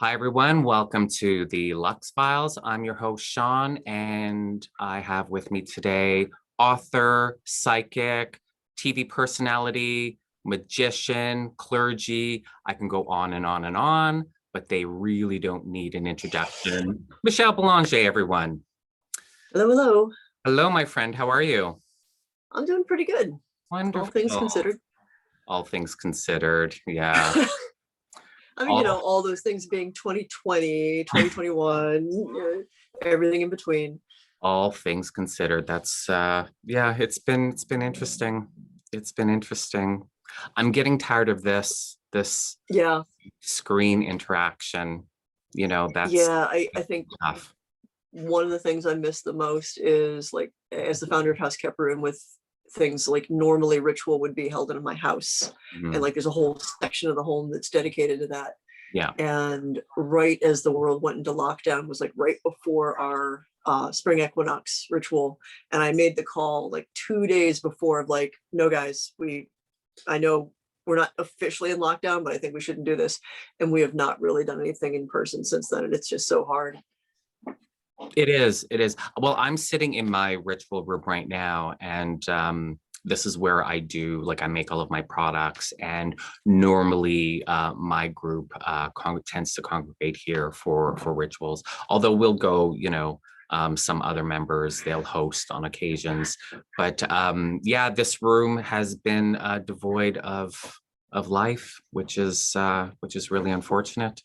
Hi, everyone. Welcome to the Lux Files. I'm your host, Sean, and I have with me today author, psychic, TV personality, magician, clergy. I can go on and on and on, but they really don't need an introduction. Michelle Belanger, everyone. Hello, hello. Hello, my friend. How are you? I'm doing pretty good. Wonderful. All things considered. All things considered. Yeah. I mean, all those things being 2020, 2021, everything in between. All things considered. That's yeah, it's been interesting. It's been interesting. I'm getting tired of this Yeah. screen interaction. That's Yeah, I think tough. one of the things I miss the most is, like, as the founder of House Keperin, with things like normally ritual would be held in my house. Mhm. And like there's a whole section of the home that's dedicated to that. Yeah. And right as the world went into lockdown was like right before our spring equinox ritual. And I made the call like 2 days before of like, no guys, I know we're not officially in lockdown, but I think we shouldn't do this. And we have not really done anything in person since then. And it's just so hard. It is. It is. Well, I'm sitting in my ritual room right now, and this is where I make all of my products. And normally, my group tends to congregate here for rituals. Although we'll go, some other members they'll host on occasions. But yeah, this room has been devoid of life, which is really unfortunate.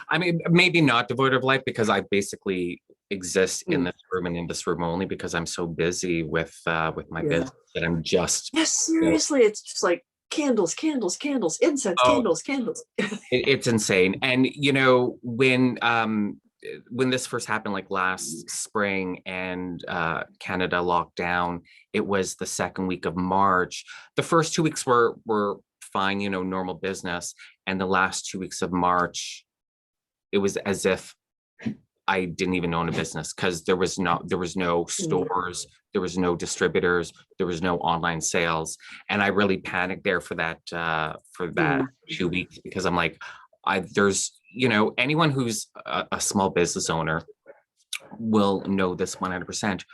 I mean, maybe not devoid of life because I basically exist in this room and in this room only because I'm so busy with my business that I'm just. Yes, seriously, it's just like candles, candles, candles, incense, candles, candles. It's insane. And when this first happened, like last spring, and Canada locked down, it was the second week of March. The first 2 weeks were fine, normal business, and the last 2 weeks of March, it was as if I didn't even own a business because there was no stores, there was no distributors, there was no online sales, and I really panicked there for that 2 weeks because I'm like, there's anyone who's a small business owner will know this 100%.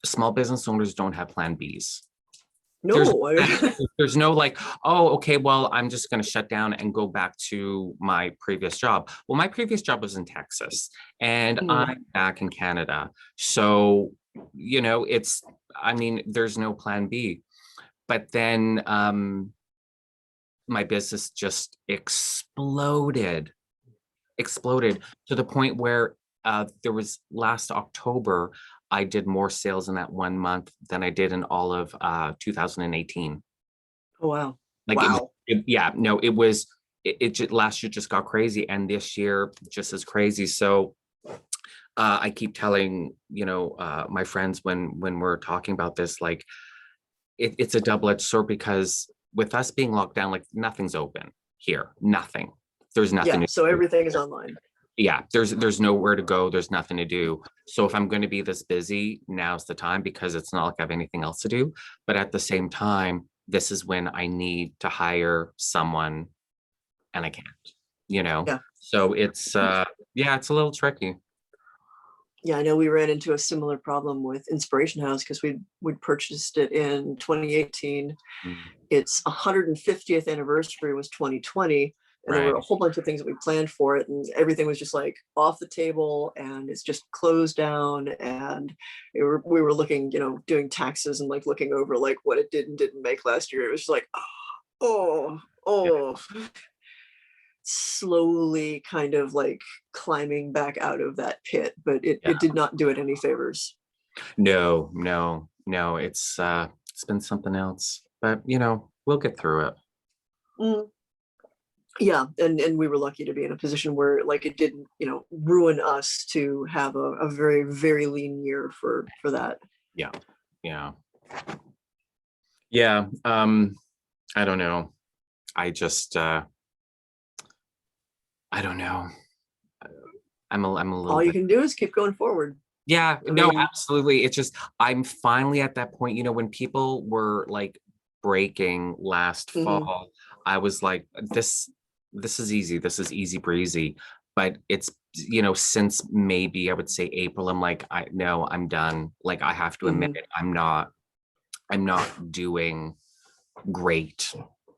Small business owners don't have plan Bs. No, There's no like, oh, okay, well, I'm just going to shut down and go back to my previous job. Well, my previous job was in Texas and I'm back in Canada. So, there's no plan B. But then my business just exploded to the point where there was last October, I did more sales in that 1 month than I did in all of 2018. Oh, wow. Like, wow. Last year just got crazy, and this year just as crazy. So I keep telling, my friends when we're talking about this, like it's a double-edged sword because with us being locked down, like nothing's open here, nothing. There's nothing. Yeah, so everything is online. Yeah, there's nowhere to go, there's nothing to do. So if I'm going to be this busy, now's the time because it's not like I have anything else to do. But at the same time, this is when I need to hire someone and I can't, Yeah. So it's it's a little tricky. Yeah, I know we ran into a similar problem with Inspiration House because we'd purchased it in 2018. Its 150th anniversary was 2020. And there were a whole bunch of things that we planned for it, and everything was just like off the table, and it's just closed down. And we were looking, doing taxes and like looking over like what it did and didn't make last year. It was just like, slowly kind of like climbing back out of that pit, but it did not do it any favors. No. It's been something else, but we'll get through it. Yeah, and we were lucky to be in a position where like it didn't ruin us to have a very, very lean year for that. Yeah I don't know. I just I don't know. I'm a little all you can do is keep going forward. Yeah, absolutely. It's just I'm finally at that point, when people were like breaking last fall, I was like, this is easy. This is easy breezy. But it's, since maybe I would say April, I'm like, no, I'm done. Like, I have to admit Mhm. it. I'm not doing great,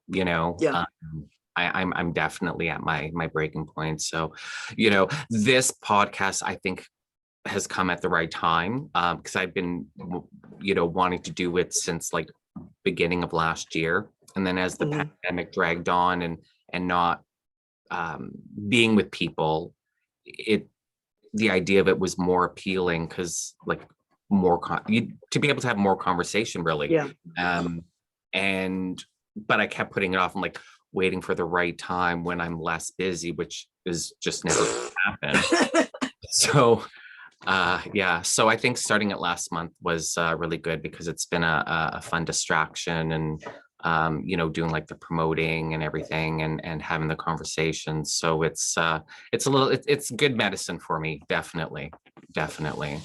you know. Yeah. I'm definitely at my breaking point. So, this podcast, I think, has come at the right time, because I've been, wanting to do it since like beginning of last year, and then as the Mhm. pandemic dragged on, and not being with people, the idea of it was more appealing, because like to be able to have more conversation, really. Yeah. um and but I kept putting it off. I'm like waiting for the right time when I'm less busy, which is just never happened. So yeah, so I think starting it last month was really good, because it's been a fun distraction, and doing like the promoting and everything, and having the conversations. So it's good medicine for me, definitely, definitely.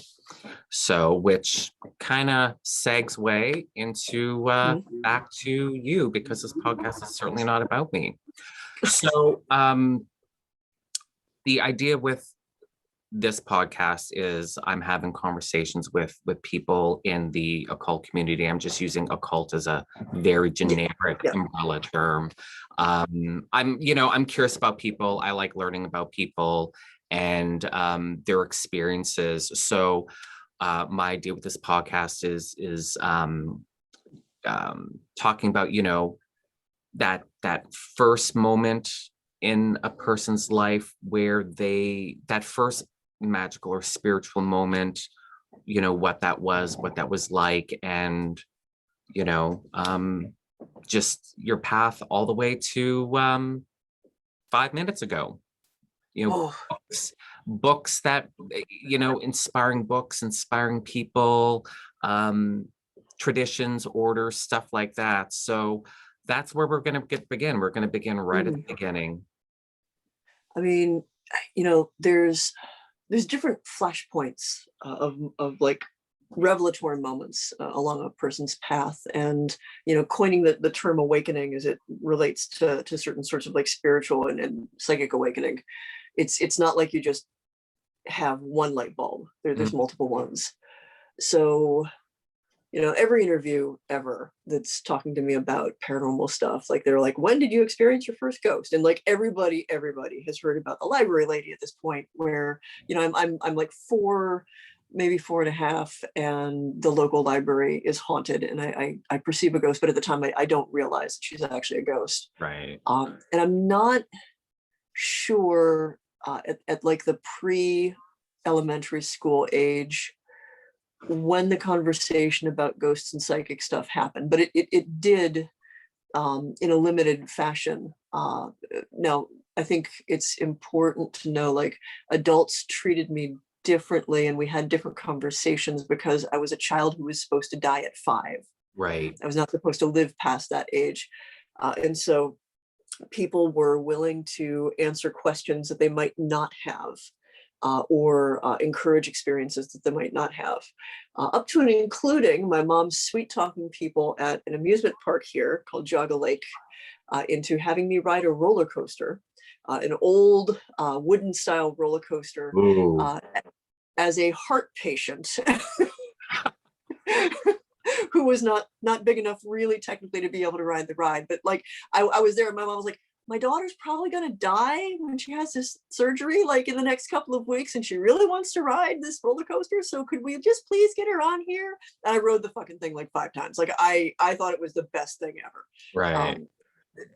So, which kind of segs way into Mhm. back to you, because this podcast is certainly not about me. So the idea with this podcast is I'm having conversations with people in the occult community. I'm just using occult as a very Yeah. generic Yeah. umbrella term. I'm curious about people. I like learning about people and their experiences. So my idea with this podcast is talking about, that first moment in a person's life, where that first magical or spiritual moment, what that was like, and you know um just your path all the way to 5 minutes ago. Oh, Books that, inspiring books, inspiring people, um traditions, orders, stuff like that. So that's where we're going to begin. We're going to begin right at mhm. the beginning. I mean, there's different flashpoints of like revelatory moments along a person's path, and coining the term awakening as it relates to certain sorts of like spiritual and psychic awakening. It's not like you just have one light bulb. There's Mm. multiple ones. So every interview ever that's talking to me about paranormal stuff, like they're like, when did you experience your first ghost? And like everybody has heard about the library lady at this point, where I'm like four, maybe 4.5, and the local library is haunted, and I perceive a ghost, but at the time I don't realize that she's actually a ghost. Right. And I'm not sure at like the pre-elementary school age when the conversation about ghosts and psychic stuff happened, but it did, in a limited fashion. Now, I think it's important to know, like, adults treated me differently, and we had different conversations because I was a child who was supposed to die at 5. Right. I was not supposed to live past that age. And so people were willing to answer questions that they might not have, or encourage experiences that they might not have, up to and including my mom's sweet talking people at an amusement park here called Jogga Lake, into having me ride a roller coaster, an old wooden style roller coaster, Ooh. uh, as a heart patient who was not big enough really technically to be able to ride the ride. But like I was there, and my mom was like, my daughter's probably going to die when she has this surgery, like in the next couple of weeks, and she really wants to ride this roller coaster, so could we just please get her on here? And I rode the fucking thing like 5 times. Like I thought it was the best thing ever. Right.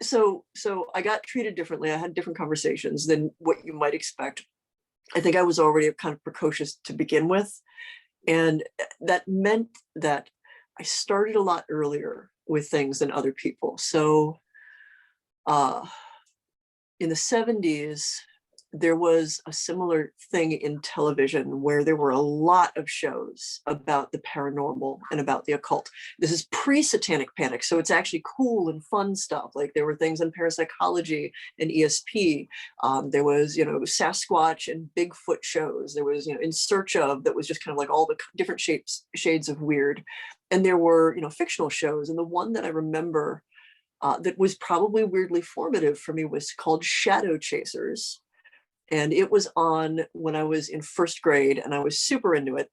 So I got treated differently. I had different conversations than what you might expect. I think I was already kind of precocious to begin with, and that meant that I started a lot earlier with things than other people. So uh, in the 70s, there was a similar thing in television where there were a lot of shows about the paranormal and about the occult. This is pre-Satanic Panic, so it's actually cool and fun stuff. Like there were things on parapsychology and ESP. There was, Sasquatch and Bigfoot shows. There was, In Search Of, that was just kind of like all the different shades of weird. And there were, fictional shows. And the one that I remember that was probably weirdly formative for me was called Shadow Chasers. And it was on when I was in first grade, and I was super into it,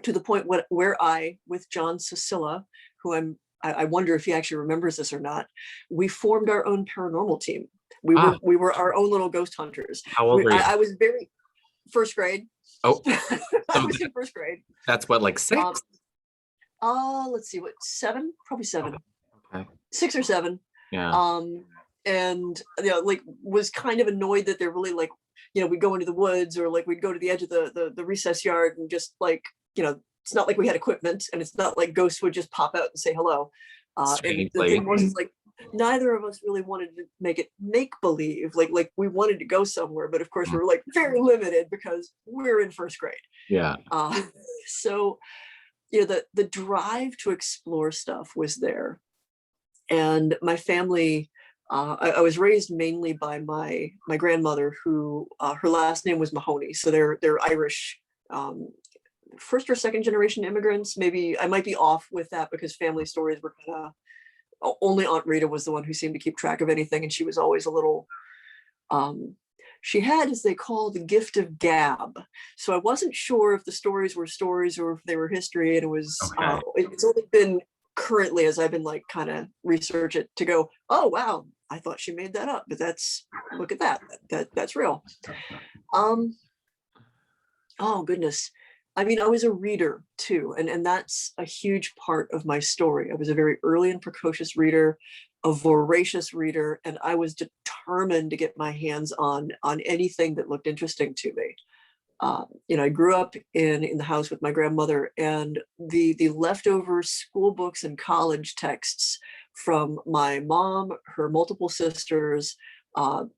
to the point where I, with John Cicilla, who I wonder if he actually remembers this or not, we formed our own paranormal team. We were our own little ghost hunters. How old were you? I was very first grade. Oh, I was in first grade. That's what, like 6? Let's see, what, 7? Probably 7. Okay. 6 or 7. Yeah. And like was kind of annoyed that they're really like, we'd go into the woods, or like we'd go to the edge of the recess yard, and just like, it's not like we had equipment, and it's not like ghosts would just pop out and say hello. And the thing was, like, neither of us really wanted to make it make believe. Like we wanted to go somewhere, but of course we were like very limited because we're in first grade. Yeah. So, the drive to explore stuff was there, and my family. I was raised mainly by my grandmother, who her last name was Mahoney, so they're Irish, first or second generation immigrants. Maybe I might be off with that, because family stories were kind of, only Aunt Rita was the one who seemed to keep track of anything, and she was always a little. She had, as they call, the gift of gab. So I wasn't sure if the stories were stories or if they were history, and it was. Okay. It's only been currently, as I've been like kind of research it, to go, oh wow, I thought she made that up, but look at that's real. Oh goodness. I mean, I was a reader too, and that's a huge part of my story. I was a very early and precocious reader, a voracious reader, and I was determined to get my hands on anything that looked interesting to me. I grew up in the house with my grandmother, and the leftover school books and college texts from my mom, her multiple sisters,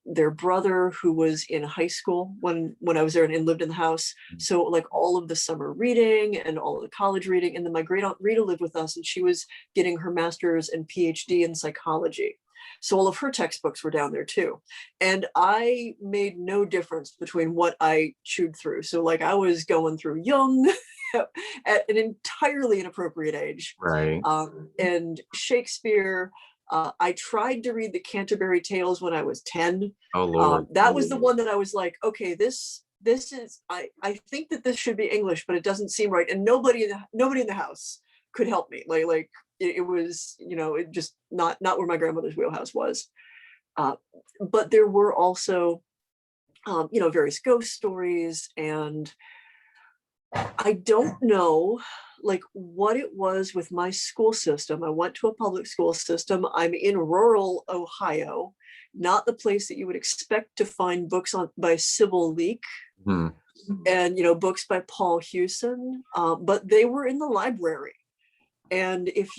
their brother, who was in high school when I was there and lived in the house. So like all of the summer reading and all of the college reading. And then my great aunt Rita lived with us, and she was getting her master's and PhD in psychology. So all of her textbooks were down there too. And I made no difference between what I chewed through. So like I was going through Jung at an entirely inappropriate age. Right. And Shakespeare. I tried to read the Canterbury Tales when I was 10. Oh Lord. That was the one that I was like, okay, this is, I think that this should be English, but it doesn't seem right. And nobody in the house could help me. Like it was, it just not where my grandmother's wheelhouse was. But there were also, various ghost stories, and I don't know like what it was with my school system. I went to a public school system. I'm in rural Ohio, not the place that you would expect to find books by Sybil Leek and, books by Paul Hewson, but they were in the library. And if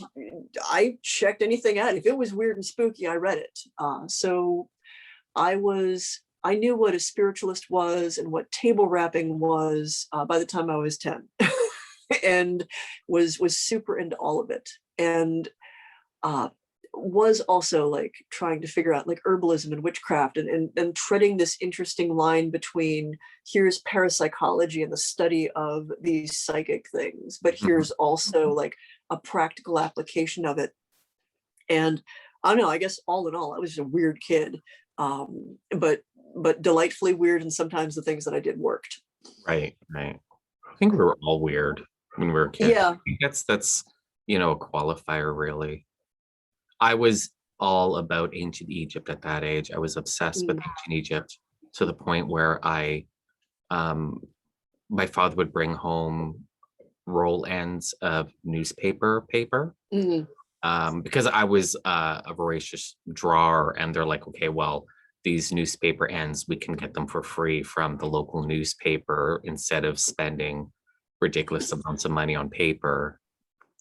I checked anything out, if it was weird and spooky, I read it. So I knew what a spiritualist was and what table rapping was by the time I was 10 and was super into all of it. And was also like trying to figure out like herbalism and witchcraft and treading this interesting line between here's parapsychology and the study of these psychic things, but here's also like a practical application of it. And I don't know, I guess all in all, I was just a weird kid, but delightfully weird, and sometimes the things that I did worked. Right. I think we were all weird when we were kids. Yeah. That's a qualifier, really. I was all about ancient Egypt at that age. I was obsessed with ancient Egypt, to the point where my father would bring home roll ends of newspaper paper. Because I was a voracious drawer, and they're like, okay, well, these newspaper ends, we can get them for free from the local newspaper instead of spending ridiculous amounts of money on paper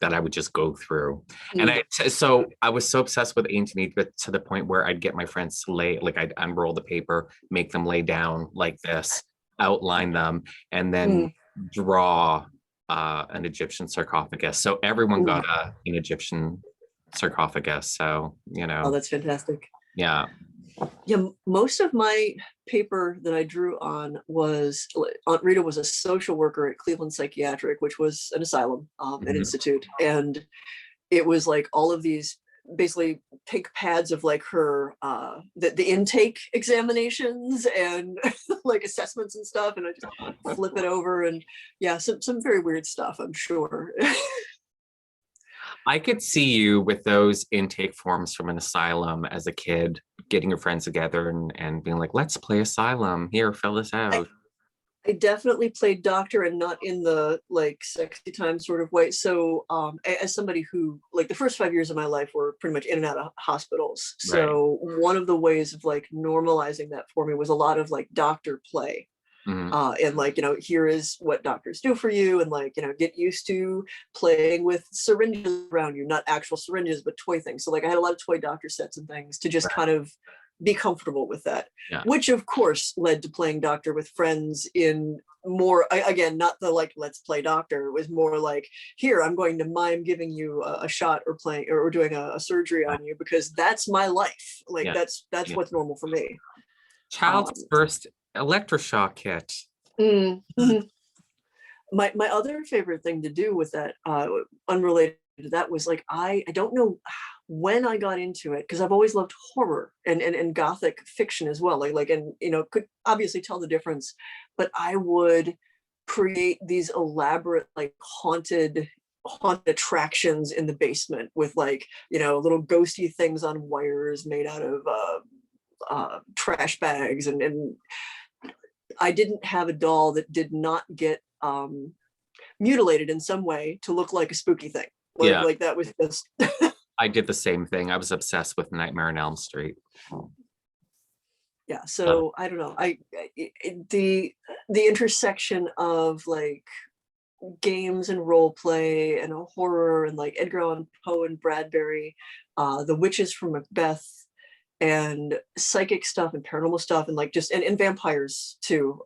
that I would just go through. And so I was so obsessed with ancient Egypt to the point where I'd get my friends to I'd unroll the paper, make them lay down like this, outline them, and then draw an Egyptian sarcophagus. So everyone got an Egyptian sarcophagus. So, Oh, that's fantastic. Yeah. Yeah, most of my paper that I drew on was, Aunt Rita was a social worker at Cleveland Psychiatric, which was an asylum, an institute. And it was like all of these basically take pads of like her the intake examinations and like assessments and stuff, and I just flip it over, and yeah, some very weird stuff, I'm sure. I could see you with those intake forms from an asylum as a kid, getting your friends together and being like, let's play asylum. Here, fill this out. I definitely played doctor, and not in the like sexy time sort of way. So as somebody who, like, the first 5 years of my life were pretty much in and out of hospitals. Right. So one of the ways of like normalizing that for me was a lot of like doctor play. Mhm. And like, here is what doctors do for you, and like, get used to playing with syringes around you, not actual syringes, but toy things. So like I had a lot of toy doctor sets and things to just Right. kind of be comfortable with that, Yeah. which of course led to playing doctor with friends in more, again, not the like, let's play doctor. It was more like, here, I'm going to mime giving you a shot or playing or doing a surgery on you, because that's my life. Like Yeah. that's Yeah. what's normal for me. Child's first electroshock kit. Mhm. My other favorite thing to do with that, unrelated to that, was like I don't know when I got into it, because I've always loved horror and gothic fiction as well. Like and could obviously tell the difference, but I would create these elaborate like haunted attractions in the basement with like little ghosty things on wires made out of trash bags, and I didn't have a doll that did not get mutilated in some way to look like a spooky thing. Yeah. Like that was just I did the same thing. I was obsessed with Nightmare on Elm Street. yeah. So I don't know. The intersection of like games and role play and horror and like Edgar Allan Poe and Bradbury, the witches from Macbeth, and psychic stuff and paranormal stuff, and like just and vampires too.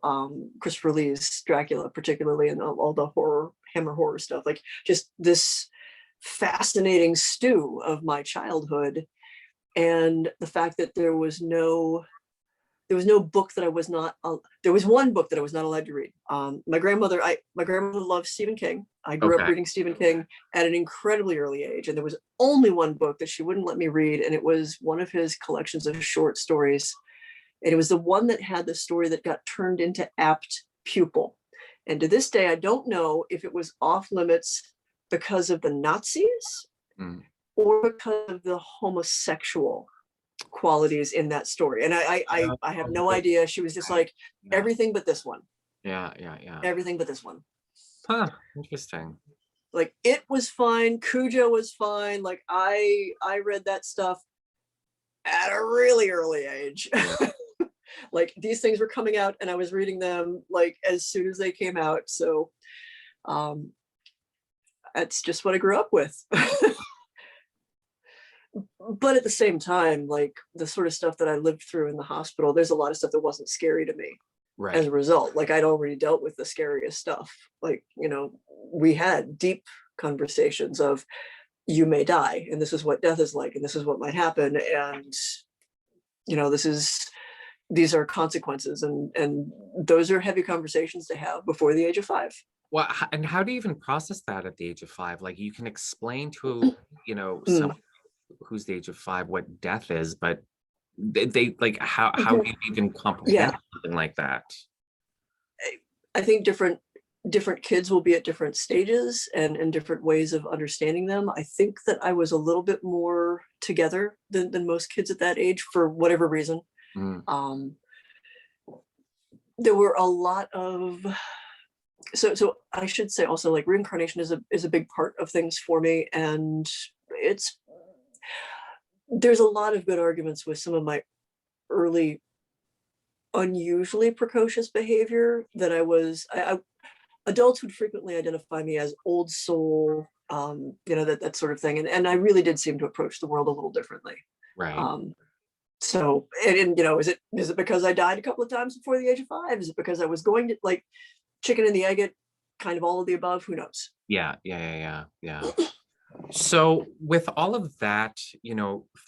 Christopher Lee's Dracula particularly, and all the Hammer horror stuff. Like just this fascinating stew of my childhood, and the fact that there was no book that I was not. There was one book that I was not allowed to read. My grandmother loved Stephen King. I grew up Okay. reading Stephen King at an incredibly early age, and there was only one book that she wouldn't let me read, and it was one of his collections of short stories. And it was the one that had the story that got turned into Apt Pupil. And to this day, I don't know if it was off limits because of the Nazis or because of the homosexual qualities in that story. And I have no idea. She was just like, everything but this one. Yeah. Everything but this one. Huh. Interesting. Like it was fine. Cujo was fine. Like I read that stuff at a really early age. Like these things were coming out and I was reading them like as soon as they came out. So that's just what I grew up with. But at the same time, like the sort of stuff that I lived through in the hospital, there's a lot of stuff that wasn't scary to me. Right. As a result, like I'd already dealt with the scariest stuff. Like, we had deep conversations of you may die, and this is what death is like, and this is what might happen. And, these are consequences, and those are heavy conversations to have before the age of 5. Well, and how do you even process that at the age of 5? Like you can explain to, someone who's the age of 5 what death is, but they like how do you even comprehend something like that? I think different kids will be at different stages and different ways of understanding them. I think that I was a little bit more together than most kids at that age for whatever reason. There were a lot of so I should say also, like, reincarnation is a big part of things for me, and there's a lot of good arguments with some of my early unusually precocious behavior that I adults would frequently identify me as old soul, that sort of thing, and I really did seem to approach the world a little differently. Right. So and is it because I died a couple of times before the age of 5? Is it because I was going to, like, chicken and the egg, it kind of all of the above? Who knows? Yeah. So with all of that,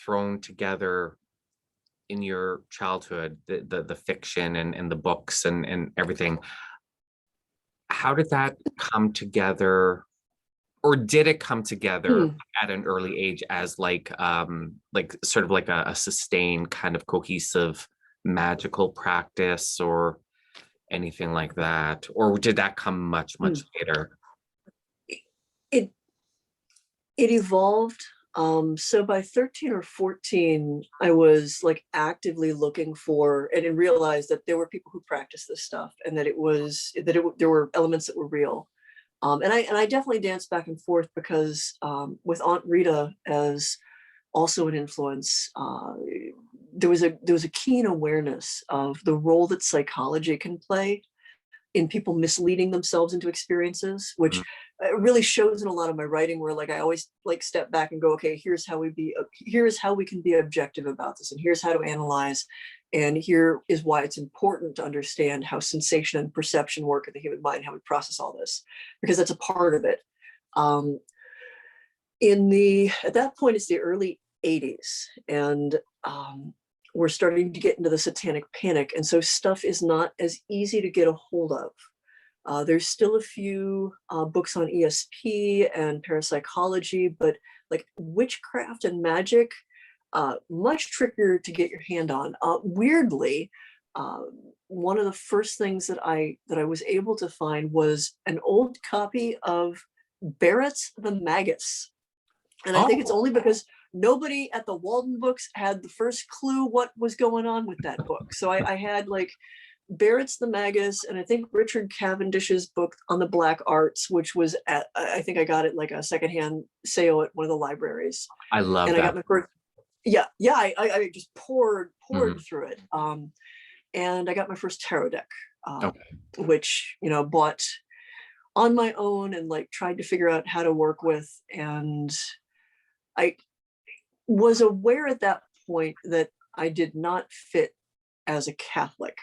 thrown together in your childhood, the fiction and the books and everything, how did that come together or did it come together Hmm. at an early age as like sort of like a sustained kind of cohesive magical practice or anything like that? Or did that come much, Hmm. much later? It it evolved. So by 13 or 14, I was like actively looking for and realized that there were people who practiced this stuff and that there were elements that were real. And I definitely danced back and forth because with Aunt Rita as also an influence, there was a keen awareness of the role that psychology can play in people misleading themselves into experiences, which Mm, really shows in a lot of my writing where like I always like step back and go, okay, here's how we can be objective about this, and here's how to analyze, and here is why it's important to understand how sensation and perception work in the human mind, how we process all this, because that's a part of it. um, at that point it's the early 80s, and we're starting to get into the satanic panic, and so stuff is not as easy to get a hold of. There's still a few books on ESP and parapsychology, but like witchcraft and magic, much trickier to get your hand on. Weirdly, uh, one of the first things that I was able to find was an old copy of Barrett's the Magus, and I think it's oh, only because nobody at the Walden books had the first clue what was going on with that book. So I had like Barrett's the Magus, and I think Richard Cavendish's book on the Black Arts, which was I think I got it like a secondhand sale at one of the libraries, I love and I got that. my first. Yeah, yeah, I just poured Mhm. through it, and I got my first tarot deck, uh, Okay. which bought on my own and like tried to figure out how to work with, and I was aware at that point that I did not fit as a Catholic,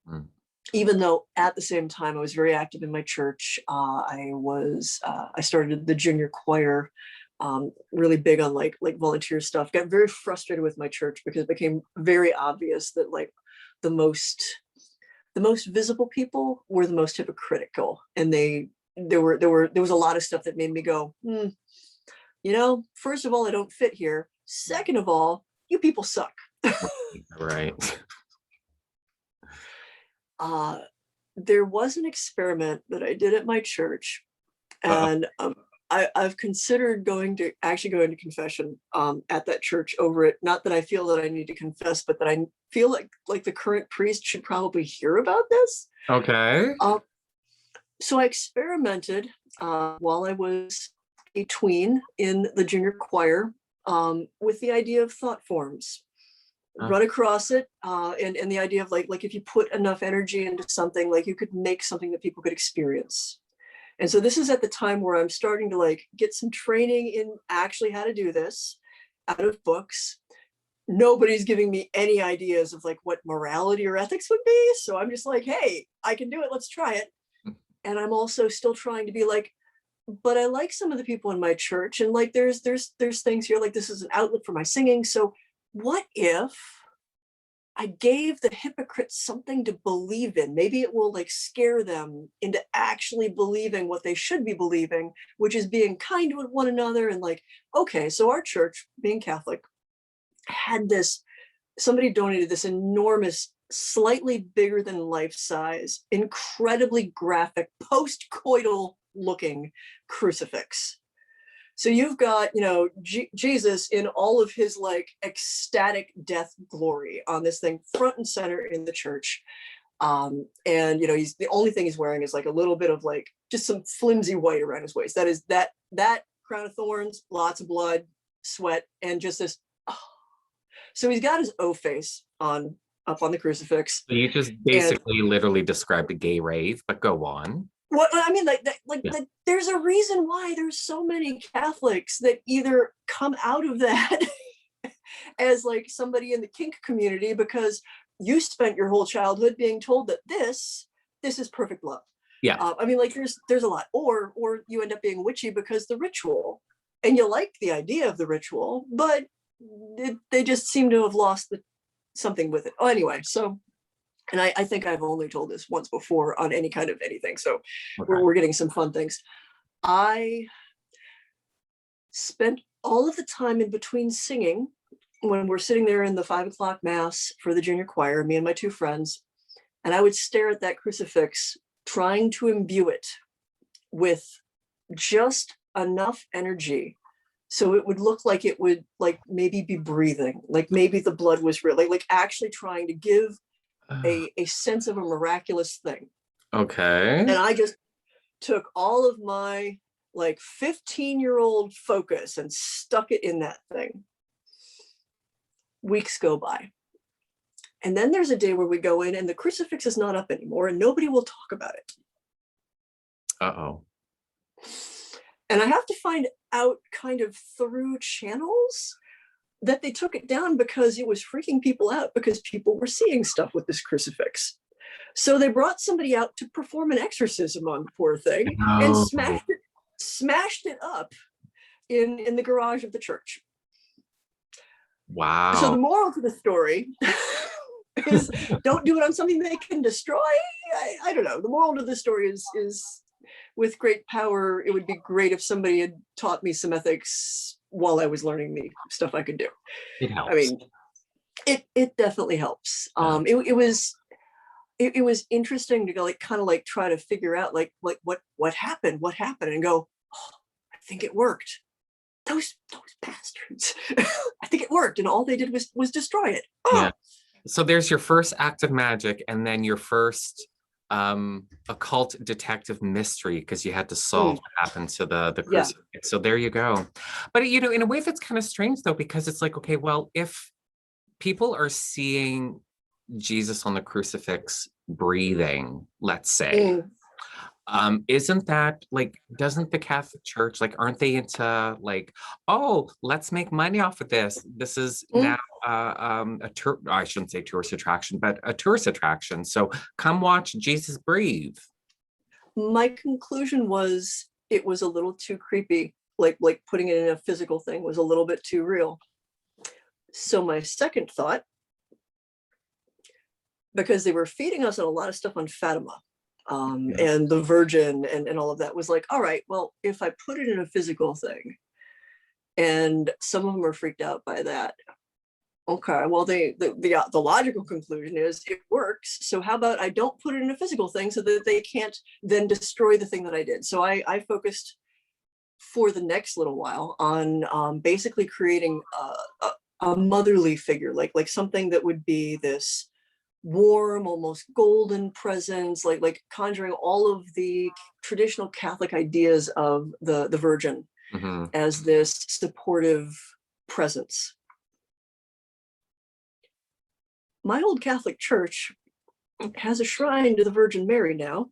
Mm. even though at the same time I was very active in my church. I started the junior choir, really big on like volunteer stuff. Got very frustrated with my church because it became very obvious that like the most the most visible people were the most hypocritical, and there was a lot of stuff that made me go, first of all, I don't fit here. Second of all, you people suck. Right. uh, there was an experiment that I did at my church, Uh, and I've considered going to confession at that church over it. Not that I feel that I need to confess, but that I feel like the current priest should probably hear about this. okay. Um, so I experimented while I was a tween in the junior choir, with the idea of thought forms. Uh, Run across it, and the idea of like if you put enough energy into something, like you could make something that people could experience. And so this is at the time where I'm starting to like get some training in actually how to do this out of books. Nobody's giving me any ideas of like what morality or ethics would be. So I'm just like, hey, I can do it. Let's try it. And I'm also still trying to be like, but I like some of the people in my church, and like there's things here, like this is an outlet for my singing. So what if I gave the hypocrites something to believe in? Maybe it will like scare them into actually believing what they should be believing, which is being kind to one another. And like, okay, so our church, being Catholic, had this, somebody donated this enormous, slightly bigger than life size, incredibly graphic, post-coital looking crucifix. So you've got, Jesus in all of his like ecstatic death glory on this thing, front and center in the church. And he's the only thing he's wearing is like a little bit of like just some flimsy white around his waist. That is that crown of thorns, lots of blood, sweat, and just this. Oh. So he's got his O face on up on the crucifix, so you just and basically literally described a gay rave, but go on. what I mean, Yeah. there's a reason why there's so many Catholics that either come out of that as like somebody in the kink community because you spent your whole childhood being told that this is perfect love. Yeah. I mean, like there's a lot, or you end up being witchy because the ritual, and you like the idea of the ritual, but they just seem to have lost something with it. Oh, anyway, so. And I think I've only told this once before on any kind of anything. So Okay. we're getting some fun things. I spent all of the time in between singing, when we're sitting there in the 5 o'clock mass for the junior choir, me and my two friends, and I would stare at that crucifix, trying to imbue it with just enough energy so it would look like it would like maybe be breathing, like maybe the blood was real, like actually trying to give a sense of a miraculous thing. Okay. And I just took all of my like 15-year-old focus and stuck it in that thing. Weeks go by. And then there's a day where we go in and the crucifix is not up anymore and nobody will talk about it. Uh-oh. And I have to find out kind of through channels that they took it down because it was freaking people out, because people were seeing stuff with this crucifix. So they brought somebody out to perform an exorcism on the poor thing and smashed it up in the garage of the church. Wow. So the moral to the story is don't do it on something they can destroy. I don't know. The moral to the story is with great power, it would be great if somebody had taught me some ethics while I was learning the stuff I could do. It helps. I mean, it definitely helps. Yeah. It was interesting to go like kind of like try to figure out like what happened and go, oh, I think it worked. Those bastards. I think it worked, and all they did was destroy it. Oh. Yeah. So there's your first act of magic, and then your first occult detective mystery, because you had to solve what happened to the crucifix. Yeah. So there you go. But you know, in a way that's kind of strange though, because it's like, okay, well, if people are seeing Jesus on the crucifix breathing, let's say, isn't that like, doesn't the Catholic Church, like, aren't they into like, oh, let's make money off of this? This is now I shouldn't say tourist attraction, but a tourist attraction. So come watch Jesus breathe. My conclusion was it was a little too creepy. Like putting it in a physical thing was a little bit too real. So my second thought, because they were feeding us on a lot of stuff on Fatima, and the Virgin and all of that, was like, all right, well, if I put it in a physical thing, and some of them are freaked out by that, okay, well, the logical conclusion is it works. So how about I don't put it in a physical thing so that they can't then destroy the thing that I did. So I focused for the next little while on basically creating a motherly figure, like something that would be this warm, almost golden presence, like conjuring all of the traditional Catholic ideas of the Virgin as this supportive presence. My old Catholic church has a shrine to the Virgin Mary now,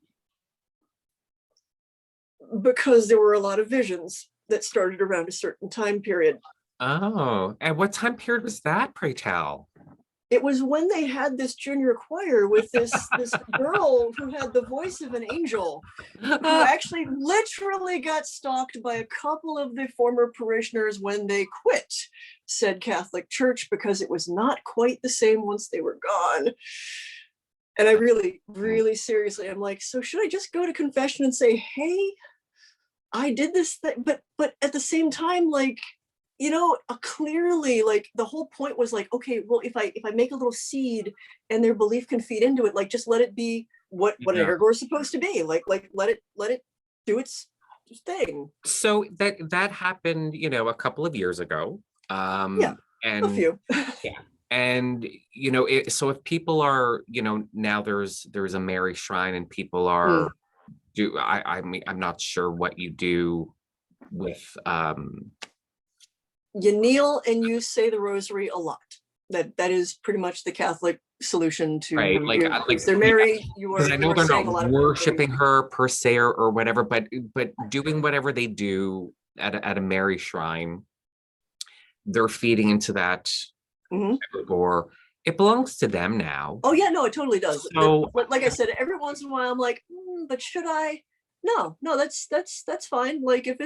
because there were a lot of visions that started around a certain time period. Oh, and what time period was that, pray tell? It was when they had this junior choir with this girl who had the voice of an angel, who actually literally got stalked by a couple of the former parishioners when they quit said Catholic Church, because it was not quite the same once they were gone. And I really, really seriously, I'm like, so should I just go to confession and say, hey, I did this thing, but at the same time, like, you know, clearly, like, the whole point was like, okay, well, if I make a little seed and their belief can feed into it, like, just let it be what an egregore is supposed to be, like let it do its thing. So that happened, you know, a couple of years ago. And a few. Yeah. And, you know, so if people are, you know, now there's a Mary shrine and people are, I mean, I'm not sure what you do with, you kneel and you say the rosary a lot. That is pretty much the Catholic solution to, right, like they're Mary, you are, because I know they're not worshiping her per se or whatever, but doing whatever they do at a Mary shrine, they're feeding into that egregore. It belongs to them now. Oh yeah, no, it totally does. So, like I said, every once in a while I'm like, but should I? No, that's fine. Like if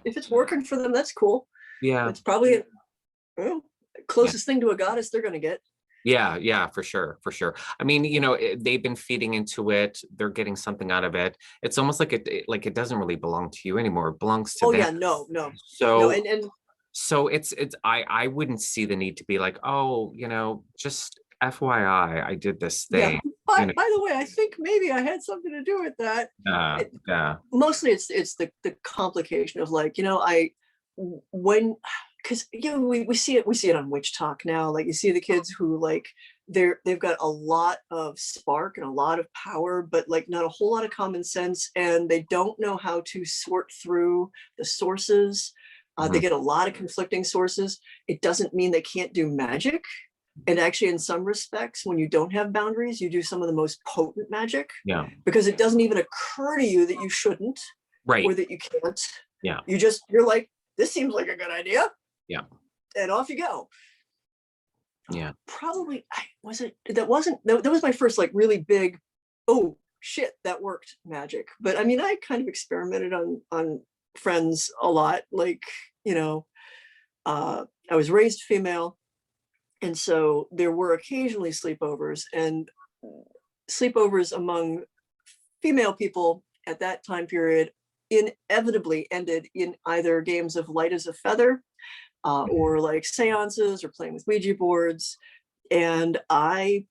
it's working for them, that's cool. Yeah, It's probably closest thing to a goddess they're gonna get. Yeah, for sure, for sure. I mean, they've been feeding into it. They're getting something out of it. It's almost like it doesn't really belong to you anymore. It belongs to Oh them. yeah, no. No, So and so I wouldn't see the need to be like, oh, just FYI, I did this yeah. thing. But by the way, I think maybe I had something to do with that. It, Yeah. mostly it's the complication of like, I when because we see it on Witch Talk now. Like you see the kids who like they've got a lot of spark and a lot of power, but like not a whole lot of common sense, and they don't know how to sort through the sources. They Mhm. get a lot of conflicting sources. It doesn't mean they can't do magic. And actually, in some respects, when you don't have boundaries, you do some of the most potent magic Yeah. because it doesn't even occur to you that you shouldn't or Right. that you can't. Yeah. You're like, this seems like a good idea. Yeah. And off you go. Yeah. Probably, that was my first like really big, oh shit, that worked magic. But I mean, I kind of experimented on friends a lot. Like, I was raised female. And so there were occasionally sleepovers, and sleepovers among female people at that time period inevitably ended in either games of light as a feather, or like seances or playing with Ouija boards. And I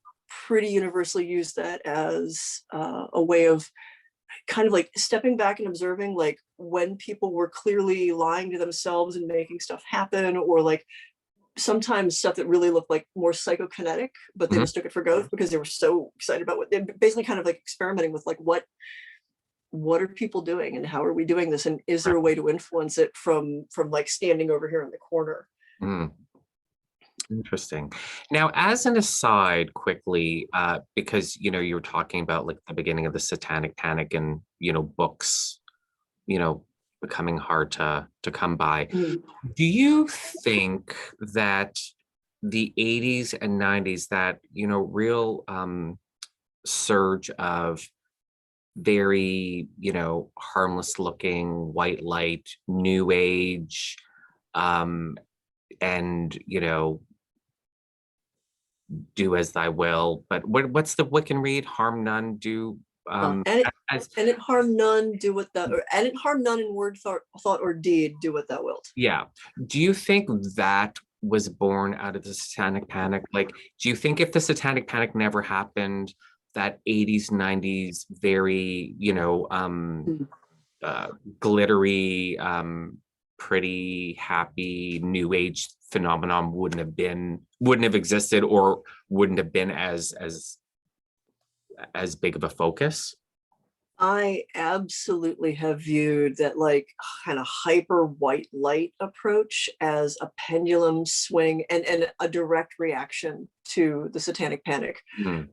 pretty universally used that as a way of kind of like stepping back and observing like when people were clearly lying to themselves and making stuff happen, or like sometimes stuff that really looked like more psychokinetic, but they Mhm. mistook it for ghost because they were so excited about what they basically kind of like experimenting with like what are people doing and how are we doing this, and is there a way to influence it from like standing over here in the corner. Mm. Interesting. Now, as an aside, quickly, because you were talking about like the beginning of the Satanic Panic and books, you know, becoming hard to come by. Mm. Do you think that the 80s and 90s, that real surge of very harmless looking white light, new age, and do as thy will, but what's the Wiccan read? Harm none, do And it as and it harm none, do what thou, and it harm none in word, thought or deed, do what thou wilt. yeah. Do you think that was born out of the Satanic Panic? Like, do you think if the Satanic Panic never happened, that 80s, 90s, very, Mm. uh, glittery, pretty happy new age phenomenon wouldn't have existed, or wouldn't have been as big of a focus? I absolutely have viewed that like kind of hyper white light approach as a pendulum swing and a direct reaction to the Satanic Panic, Mm,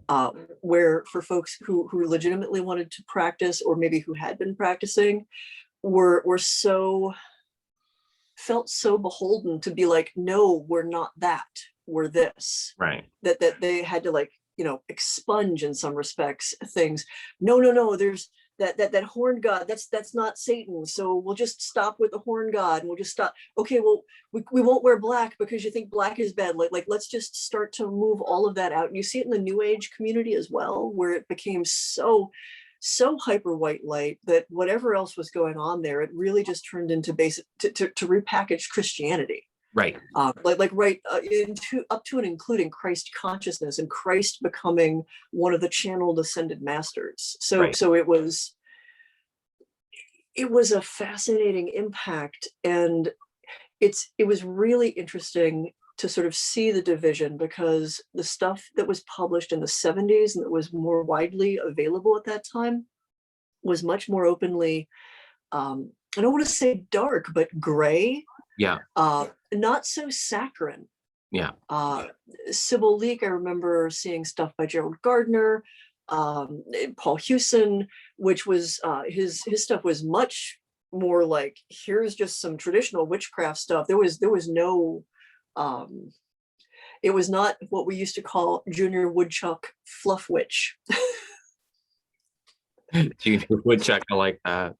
where for folks who legitimately wanted to practice, or maybe who had been practicing, were so felt so beholden to be like, no, we're not that, we're this, right. that they had to like expunge in some respects things. No, there's that horn god, that's not Satan, so we'll just stop with the horn god and we'll just stop. Okay, well, we won't wear black because you think black is bad. Like let's just start to move all of that out. And you see it in the new age community as well, where it became so hyper white light that whatever else was going on there, it really just turned into basic to repackage Christianity. Right. Like right into up to and including Christ consciousness and Christ becoming one of the channeled ascended masters. So Right. so it was a fascinating impact, and it was really interesting to sort of see the division, because the stuff that was published in the 70s and that was more widely available at that time was much more openly, I don't want to say dark, but gray, Yeah. not so saccharine. Yeah. Uh, Sybil Leek, I remember seeing stuff by Gerald Gardner, Paul Hewson, which was his stuff was much more like, here's just some traditional witchcraft stuff. There was no, it was not what we used to call Junior Woodchuck fluff witch. Junior Woodchuck, I like that.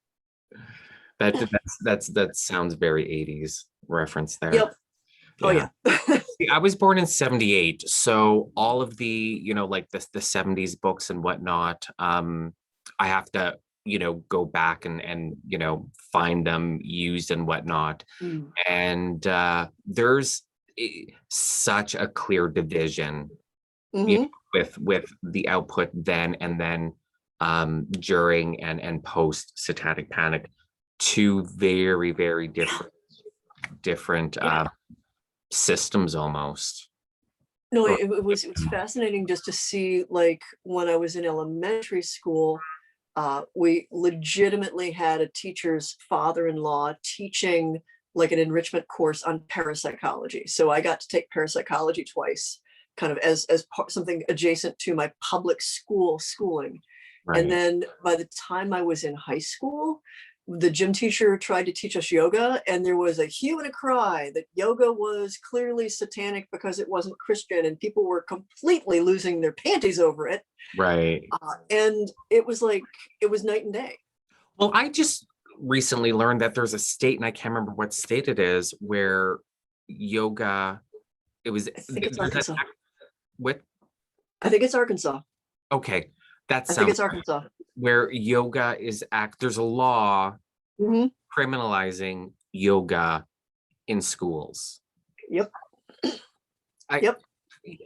That sounds very 80s reference there. Yep. Oh Yeah. yeah. See, I was born in 78, so all of the, like the 70s books and whatnot, I have to, go back and find them used and whatnot. Mm. And there's such a clear division, Hmm. with the output then and then, during and post Satanic Panic, two very, very different Yeah. systems almost. No, Or it was fascinating just to see, like, when I was in elementary school, we legitimately had a teacher's father-in-law teaching like an enrichment course on parapsychology. So I got to take parapsychology twice, kind of as something adjacent to my public school schooling. And right, then by the time I was in high school, the gym teacher tried to teach us yoga, and there was a hue and a cry that yoga was clearly satanic because it wasn't Christian, and people were completely losing their panties over it. right. And it was like, it was night and day. Well, I just recently learned that there's a state, and I can't remember what state it is, where yoga, it was, I think it's there's Arkansas. what, I think it's Arkansas. okay, that I think sounds it's Arkansas. where yoga is there's a law Hmm. criminalizing yoga in schools. Yep. I Yep.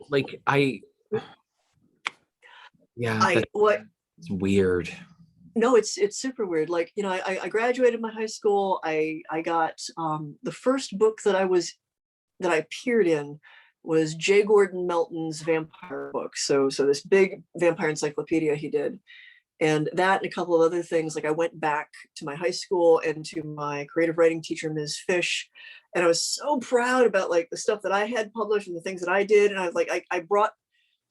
like, yeah, I that's what weird. No, it's super weird. Like, I graduated my high school. I got the first book that I appeared in was J. Gordon Melton's vampire book. So this big vampire encyclopedia he did. And that and a couple of other things. Like, I went back to my high school and to my creative writing teacher, Ms. Fish, and I was so proud about like the stuff that I had published and the things that I did. And I was like, I brought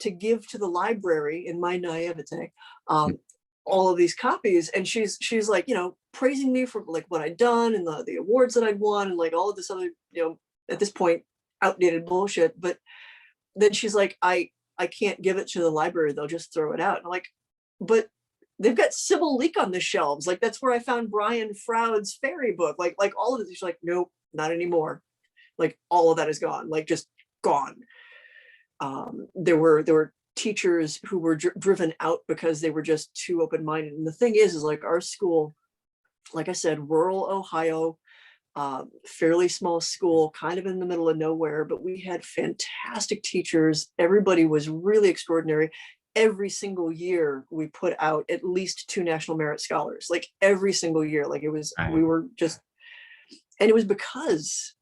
to give to the library in my naivete, all of these copies, and she's like, praising me for like what I'd done and the awards that I'd won and like all of this other, at this point, outdated bullshit. But then she's like, I can't give it to the library, they'll just throw it out. And I'm like, but they've got Sybil Leek on the shelves, like that's where I found Brian Froud's fairy book, like all of this. She's like, nope, not anymore. Like all of that is gone, like just gone. There were teachers who were driven out because they were just too open-minded. And the thing is like our school, like I said, rural Ohio, fairly small school, kind of in the middle of nowhere, but we had fantastic teachers. Everybody was really extraordinary. Every single year we put out at least 2 National Merit Scholars, like every single year. Like we Right. were just, and it was because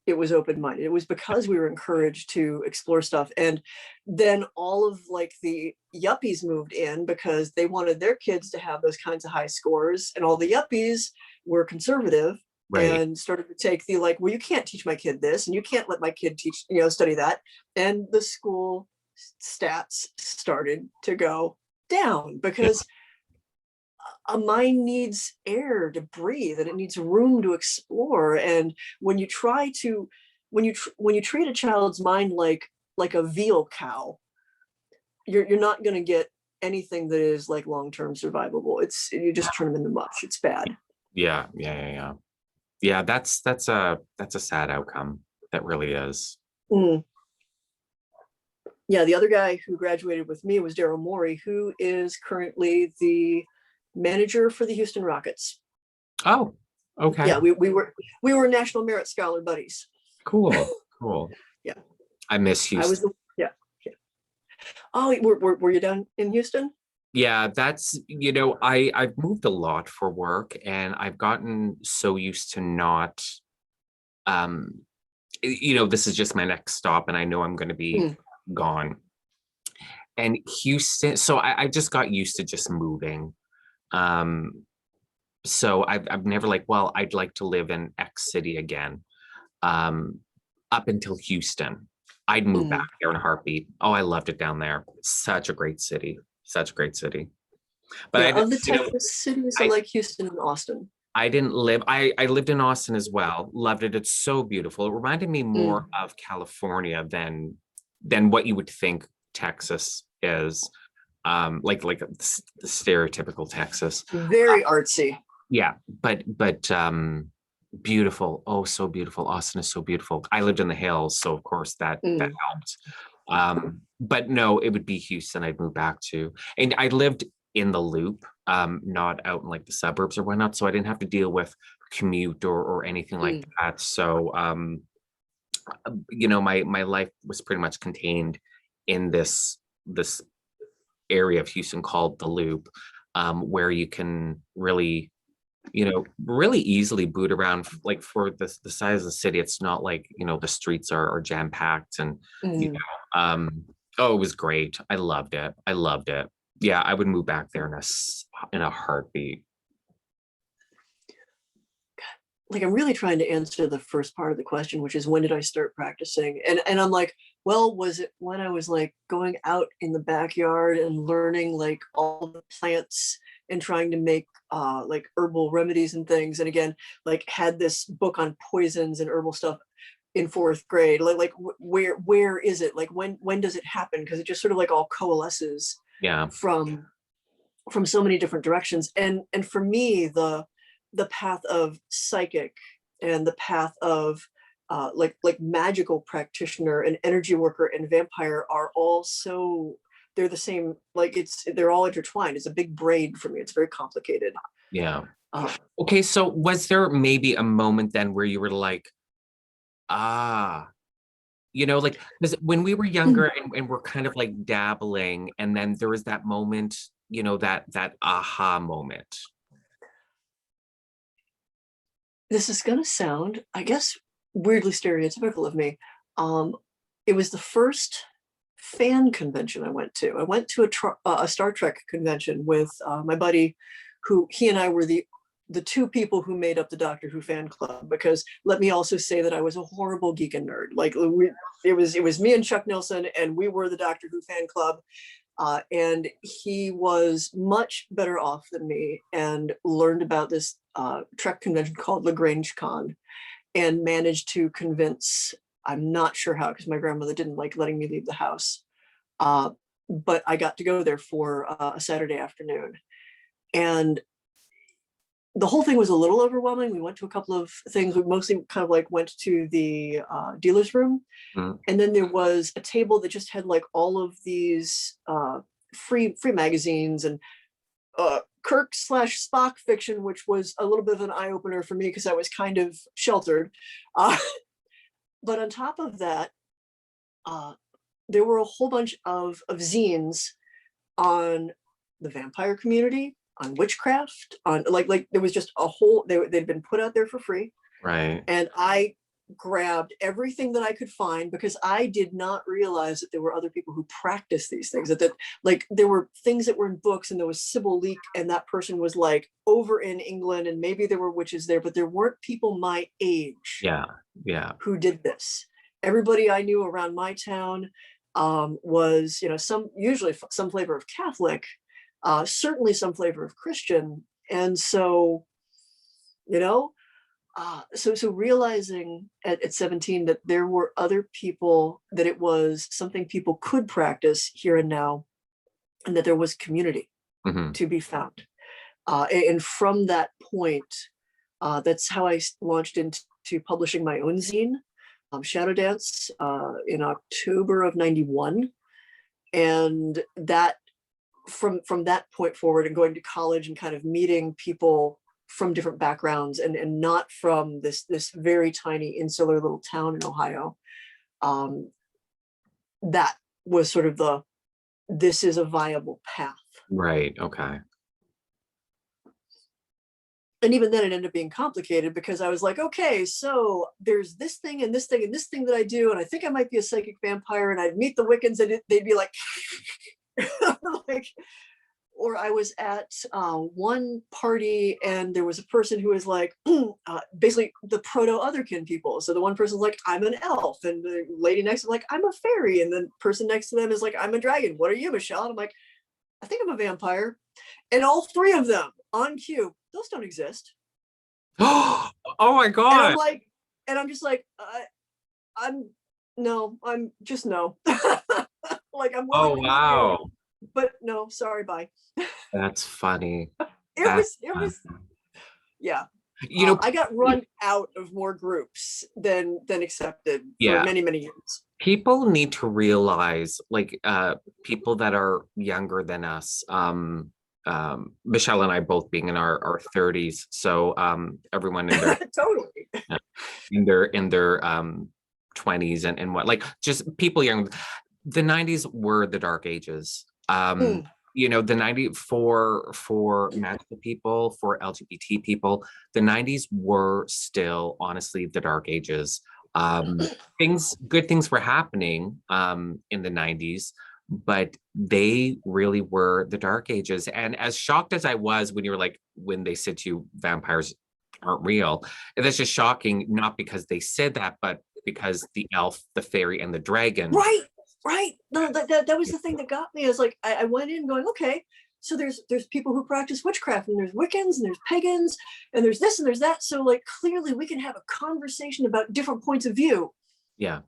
it was open-minded. It was because we were encouraged to explore stuff. And then all of like the yuppies moved in because they wanted their kids to have those kinds of high scores, and all the yuppies were conservative Right. and started to take the like, well, you can't teach my kid this and you can't let my kid teach, study that. And the school stats started to go down Yeah. because a mind needs air to breathe and it needs room to explore. And when you try to, when you treat a child's mind like a veal cow, you're not going to get anything that is like long-term survivable. It's, you just turn them into mush. It's bad. Yeah. Yeah. Yeah. Yeah. Yeah. That's a sad outcome. That really is. Mm. Yeah, the other guy who graduated with me was Daryl Morey, who is currently the manager for the Houston Rockets. Oh, okay. Yeah, we were National Merit Scholar buddies. Cool. Cool. Yeah, I miss I was Houston. the, yeah, yeah. Oh, were you down in Houston? Yeah, that's, I've moved a lot for work, and I've gotten so used to not, um this is just my next stop and I know I'm going to be Mm, gone. And Houston, so I just got used to just moving. Um so I've never like, well, I'd like to live in X city again. Um Up until Houston. I'd move back mm. there in a heartbeat. Oh, I loved it down there. Such a great city. Such a great city. But Yeah, I, of the Texas cities, I I like Houston and Austin. I didn't live. I lived in Austin as well. Loved it. It's so beautiful. It reminded me more Mm. of California than what you would think Texas is. Like the stereotypical Texas. Very artsy. Yeah, but Beautiful. Oh, so beautiful. Austin is so beautiful. I lived in the hills, so of course that Mm, helped. But no, it would be Houston I'd move back to. And I lived in the loop, not out in like the suburbs or whatnot. So I didn't have to deal with commute or anything like mm, that. So my life was pretty much contained in this area of Houston called the Loop, where you can really, really easily boot around. Like for the size of the city, it's not like, the streets are jam packed and you mm. know, oh, it was great. I loved it. I loved it. Yeah, I would move back there in a heartbeat. Like I'm really trying to answer the first part of the question, which is when did I start practicing? And I'm like, well, was it when I was like going out in the backyard and learning like all the plants and trying to make like herbal remedies and things? And again, like had this book on poisons and herbal stuff in fourth grade. Where is it? Like when does it happen? Because it just sort of like all coalesces Yeah. from so many different directions. And for me, the path of psychic and the path of like magical practitioner and energy worker and vampire are all so, they're the same, like they're all intertwined. It's a big braid for me. It's very complicated. Yeah. uh, Okay, so was there maybe a moment then where you were like, ah, like, because when we were younger and we're kind of like dabbling, and then there was that moment, that aha moment. this is going to sound, I guess, weirdly stereotypical of me. um it was the first fan convention I went to. I went to a Star Trek convention with my buddy, who he and I were the two people who made up the Doctor Who fan club. Because let me also say that I was a horrible geek and nerd. Like it was me and Chuck Nelson, and we were the Doctor Who fan club. And he was much better off than me and learned about this Trek convention called Lagrange Con, and managed to convince, I'm not sure how, because my grandmother didn't like letting me leave the house. Uh, but I got to go there for a Saturday afternoon. And the whole thing was a little overwhelming. We went to a couple of things. We mostly kind of like went to the dealer's room. Mm. And then there was a table that just had like all of these free magazines and Kirk slash Spock fiction, which was a little bit of an eye opener for me because I was kind of sheltered. Uh, but on top of that, uh, there were a whole bunch of zines on the vampire community, on witchcraft, on like there was just a whole, they'd been put out there for free. Right. And I grabbed everything that I could find because I did not realize that there were other people who practiced these things. That like there were things that were in books, and there was Sybil Leek, and that person was like over in England, and maybe there were witches there, but there weren't people my age Yeah. Yeah. who did this. Everybody I knew around my town was, usually some flavor of Catholic, certainly some flavor of Christian. And so, you know, so realizing at 17 that there were other people, that it was something people could practice here and now, and that there was community Hmm. to be found. And from that point, that's how I launched into publishing my own zine, Shadow Dance, in October of 91. And that, from that point forward, and going to college and kind of meeting people from different backgrounds, and not from this very tiny insular little town in Ohio, um, that was sort of this is a viable path. Right. Okay. And even then it ended up being complicated, because I was like, okay, so there's this thing and this thing and this thing that I do, and I think I might be a psychic vampire, and I'd meet the Wiccans and they'd be like, like, or I was at one party, and there was a person who was like, basically the proto otherkin people. So the one person's like, I'm an elf, and the lady next to them like, I'm a fairy, and the person next to them is like, I'm a dragon. What are you, Michelle? And I'm like, I think I'm a vampire. And all three of them on cue, those don't exist. Oh my And I'm God. like, and I'm just like, I'm no, I'm just no. Like I'm Oh, willing to meet you, wow. but no, sorry, bye. That's funny. It That's was, funny. yeah. You know, I got run out of more groups than accepted for yeah, many years. people need to realize, like, people that are younger than us, Michelle and I both being in our 30s, so everyone in their Totally. in their 20s and what, like, just people young. The 90s were the dark ages. Mm. You know, the 90s for magical people, for LGBT people, the 90s were still honestly the dark ages. Good things were happening in the 90s, but they really were the dark ages. And as shocked as I was when you were like, when they said to you, vampires aren't real, and that's just shocking, not because they said that, but because the elf, the fairy, and the dragon. Right. Right. No, that was the thing that got me. I was like, I went in going, okay, so there's people who practice witchcraft, and there's Wiccans, and there's pagans, and there's this and there's that. So like clearly we can have a conversation about different points of view. Yeah.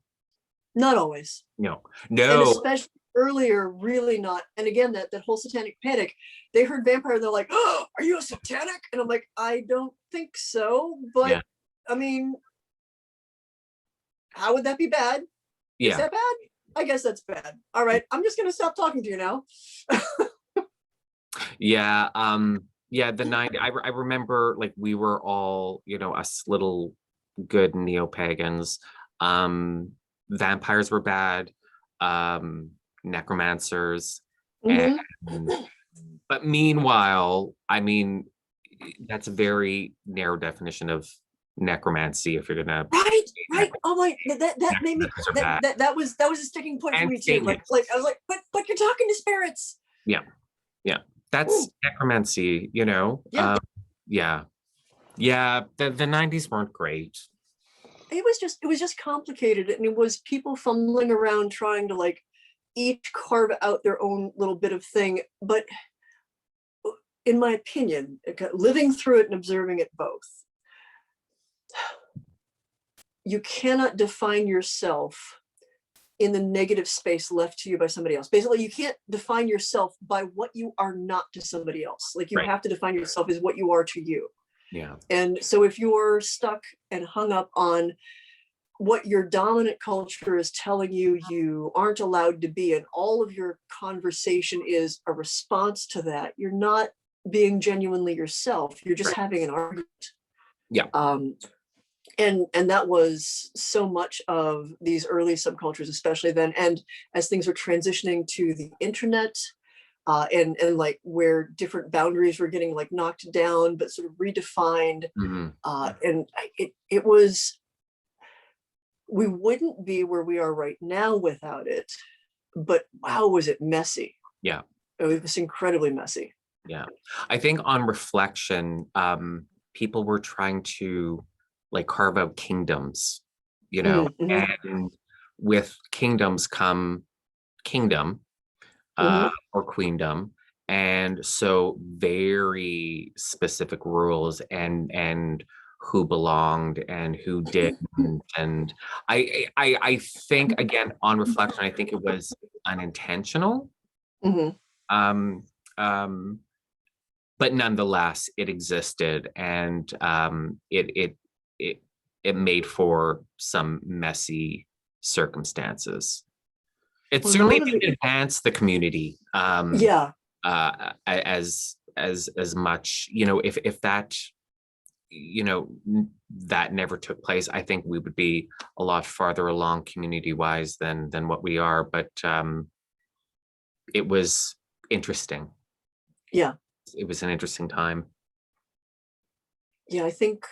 Not always. No. And especially earlier, really not. And again, that whole satanic panic, they heard vampire, they're like, oh, are you a satanic? And I'm like, I don't think so. But yeah. I mean, how would that be bad? Yeah. Is that bad? I guess that's bad. All right. I'm just gonna stop talking to you now. Yeah. Yeah, the 90s, I remember, like, we were all, you know, us little good neo-pagans. Vampires were bad, necromancers. Mm-hmm. But meanwhile, I mean, that's a very narrow definition of necromancy if you're gonna. Right. Oh my, that made me, that was a sticking point for me too. Like I was like, but you're talking to spirits. Yeah. That's necromancy, you know. Yeah. The 90s weren't great. It was just complicated, and it was people fumbling around trying to like each carve out their own little bit of thing. But in my opinion, living through it and observing it both, you cannot define yourself in the negative space left to you by somebody else. Basically, you can't define yourself by what you are not to somebody else. Like, you have to define yourself as what you are to you. Yeah. And so if you're stuck and hung up on what your dominant culture is telling you you aren't allowed to be, and all of your conversation is a response to that, you're not being genuinely yourself. You're just having an argument. Yeah. And that was so much of these early subcultures, especially then. And as things were transitioning to the internet, and like where different boundaries were getting like knocked down, but sort of redefined. And it was, we wouldn't be where we are right now without it. But wow, was it messy? Yeah. It was incredibly messy. Yeah. I think on reflection, people were trying to like carve out kingdoms, you know, and with kingdoms come kingdom, or queendom, and so very specific rules and who belonged and who didn't. And I think, again, on reflection, I think it was unintentional. But nonetheless, it existed, and it made for some messy circumstances. It certainly didn't enhance the community. As much, you know, if that, you know, that never took place, I think we would be a lot farther along community wise than what we are. But it was interesting. Yeah. It was an interesting time. Yeah, I think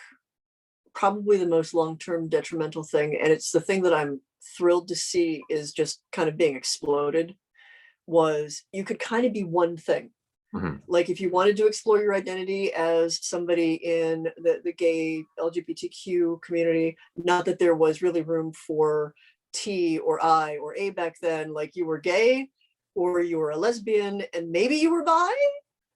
probably the most long-term detrimental thing, and it's the thing that I'm thrilled to see is just kind of being exploded, was you could kind of be one thing. Like, if you wanted to explore your identity as somebody in the gay LGBTQ community, not that there was really room for T or I or A back then, like you were gay or you were a lesbian and maybe you were bi.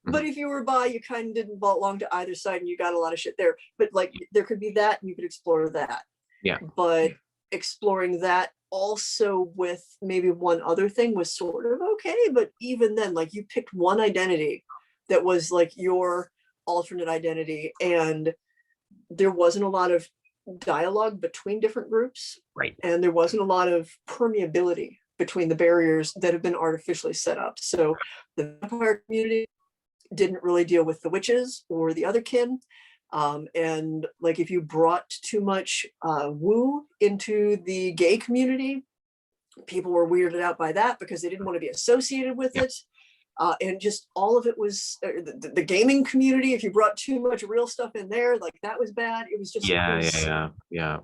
But if you were bi, you kind of didn't belong to either side, and you got a lot of shit there. But like, there could be that, and you could explore that. Yeah. But exploring that also with maybe one other thing was sort of okay. But even then, like, you picked one identity that was like your alternate identity, and there wasn't a lot of dialogue between different groups, Right. and there wasn't a lot of permeability between the barriers that have been artificially set up. So the vampire community didn't really deal with the witches or the other kin. And like if you brought too much woo into the gay community, people were weirded out by that because they didn't want to be associated with it. And just all of it was the gaming community. If you brought too much real stuff in there, like that was bad. It was just Yeah.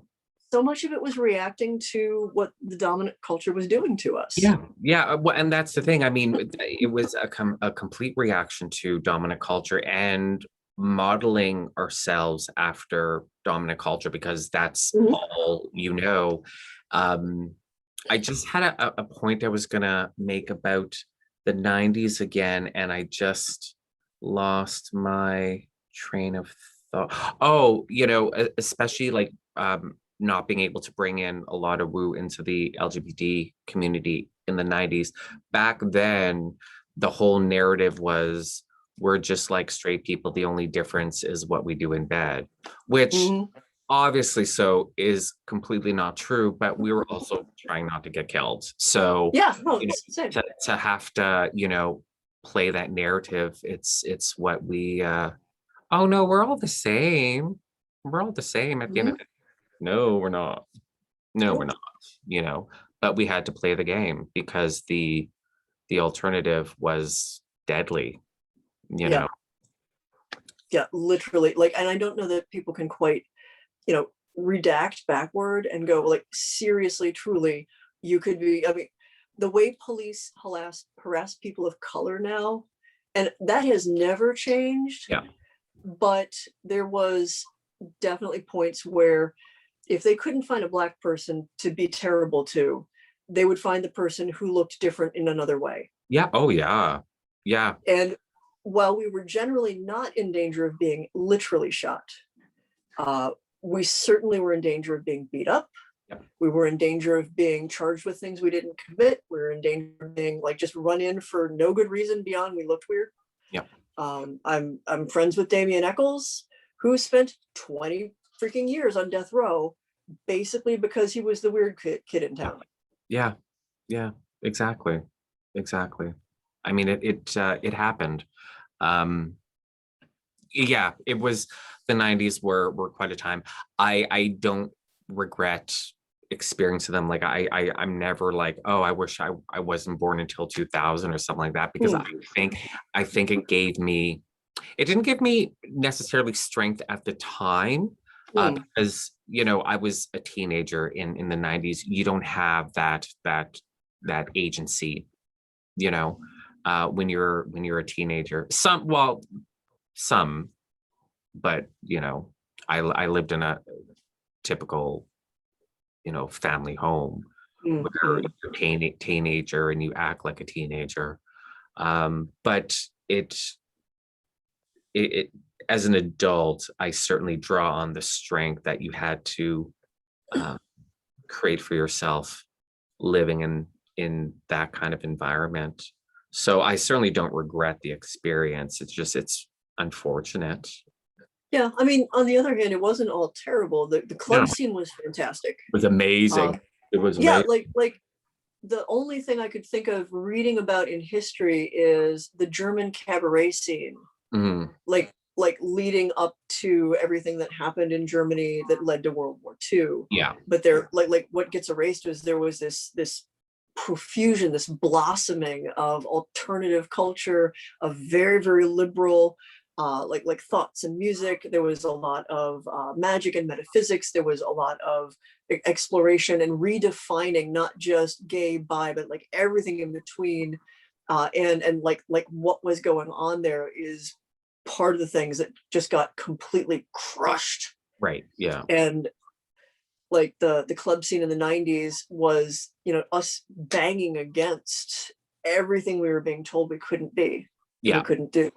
so much of it was reacting to what the dominant culture was doing to us. Yeah. Well, and that's the thing. I mean, it was a complete reaction to dominant culture and modeling ourselves after dominant culture, because that's all you know. I just had a point I was gonna make about the 90s again, and I just lost my train of thought. Oh, especially like not being able to bring in a lot of woo into the LGBT community in the 90s. Back then, the whole narrative was we're just like straight people. The only difference is what we do in bed, which obviously so is completely not true, but we were also trying not to get killed. So to have to, play that narrative, it's what we oh no, we're all the same. We're all the same at the end of it. No, we're not. No, we're not, but we had to play the game because the alternative was deadly, Yeah, literally. Like, and I don't know that people can quite, redact backward and go like, seriously, truly, you could be, I mean, the way police harass people of color now, and that has never changed. Yeah. But there was definitely points where if they couldn't find a Black person to be terrible to, they would find the person who looked different in another way. Yeah. Oh, yeah. Yeah. And while we were generally not in danger of being literally shot, we certainly were in danger of being beat up. Yep. We were in danger of being charged with things we didn't commit. We were in danger of being like just run in for no good reason beyond we looked weird. Yep. I'm friends with Damien Eccles, who spent 20 freaking years on death row, basically because he was the weird kid in town. Yeah. Exactly. I mean, it happened. Yeah, it was the 90s were quite a time. I don't regret experiencing them. Like I'm never like, oh, I wish I wasn't born until 2000 or something like that, because I think it didn't give me necessarily strength at the time, because I was a teenager in the 90s. You don't have that agency, when you're a teenager. Some, but I lived in a typical family home where you're a teenager and you act like a teenager, but it as an adult, I certainly draw on the strength that you had to create for yourself living in that kind of environment. So I certainly don't regret the experience. It's unfortunate. Yeah, I mean, on the other hand, it wasn't all terrible. The club scene was fantastic. It was amazing. It was amazing. Yeah, like the only thing I could think of reading about in history is the German cabaret scene. Like leading up to everything that happened in Germany that led to World War II. Yeah. But there, like what gets erased is there was this profusion, this blossoming of alternative culture, of very, very liberal like thoughts and music. There was a lot of magic and metaphysics. There was a lot of exploration and redefining not just gay, bi, but like everything in between. And like what was going on there is part of the things that just got completely crushed. Right. Yeah. And like the club scene in the 90s was, us banging against everything we were being told we couldn't be, we couldn't do.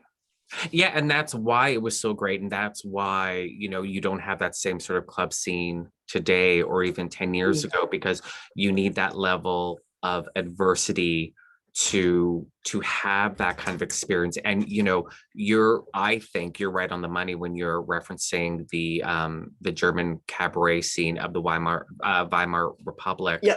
Yeah, and that's why it was so great, and that's why you don't have that same sort of club scene today or even 10 years ago, because you need that level of adversity to have that kind of experience. And I think you're right on the money when you're referencing the German cabaret scene of the Weimar Republic. Yeah.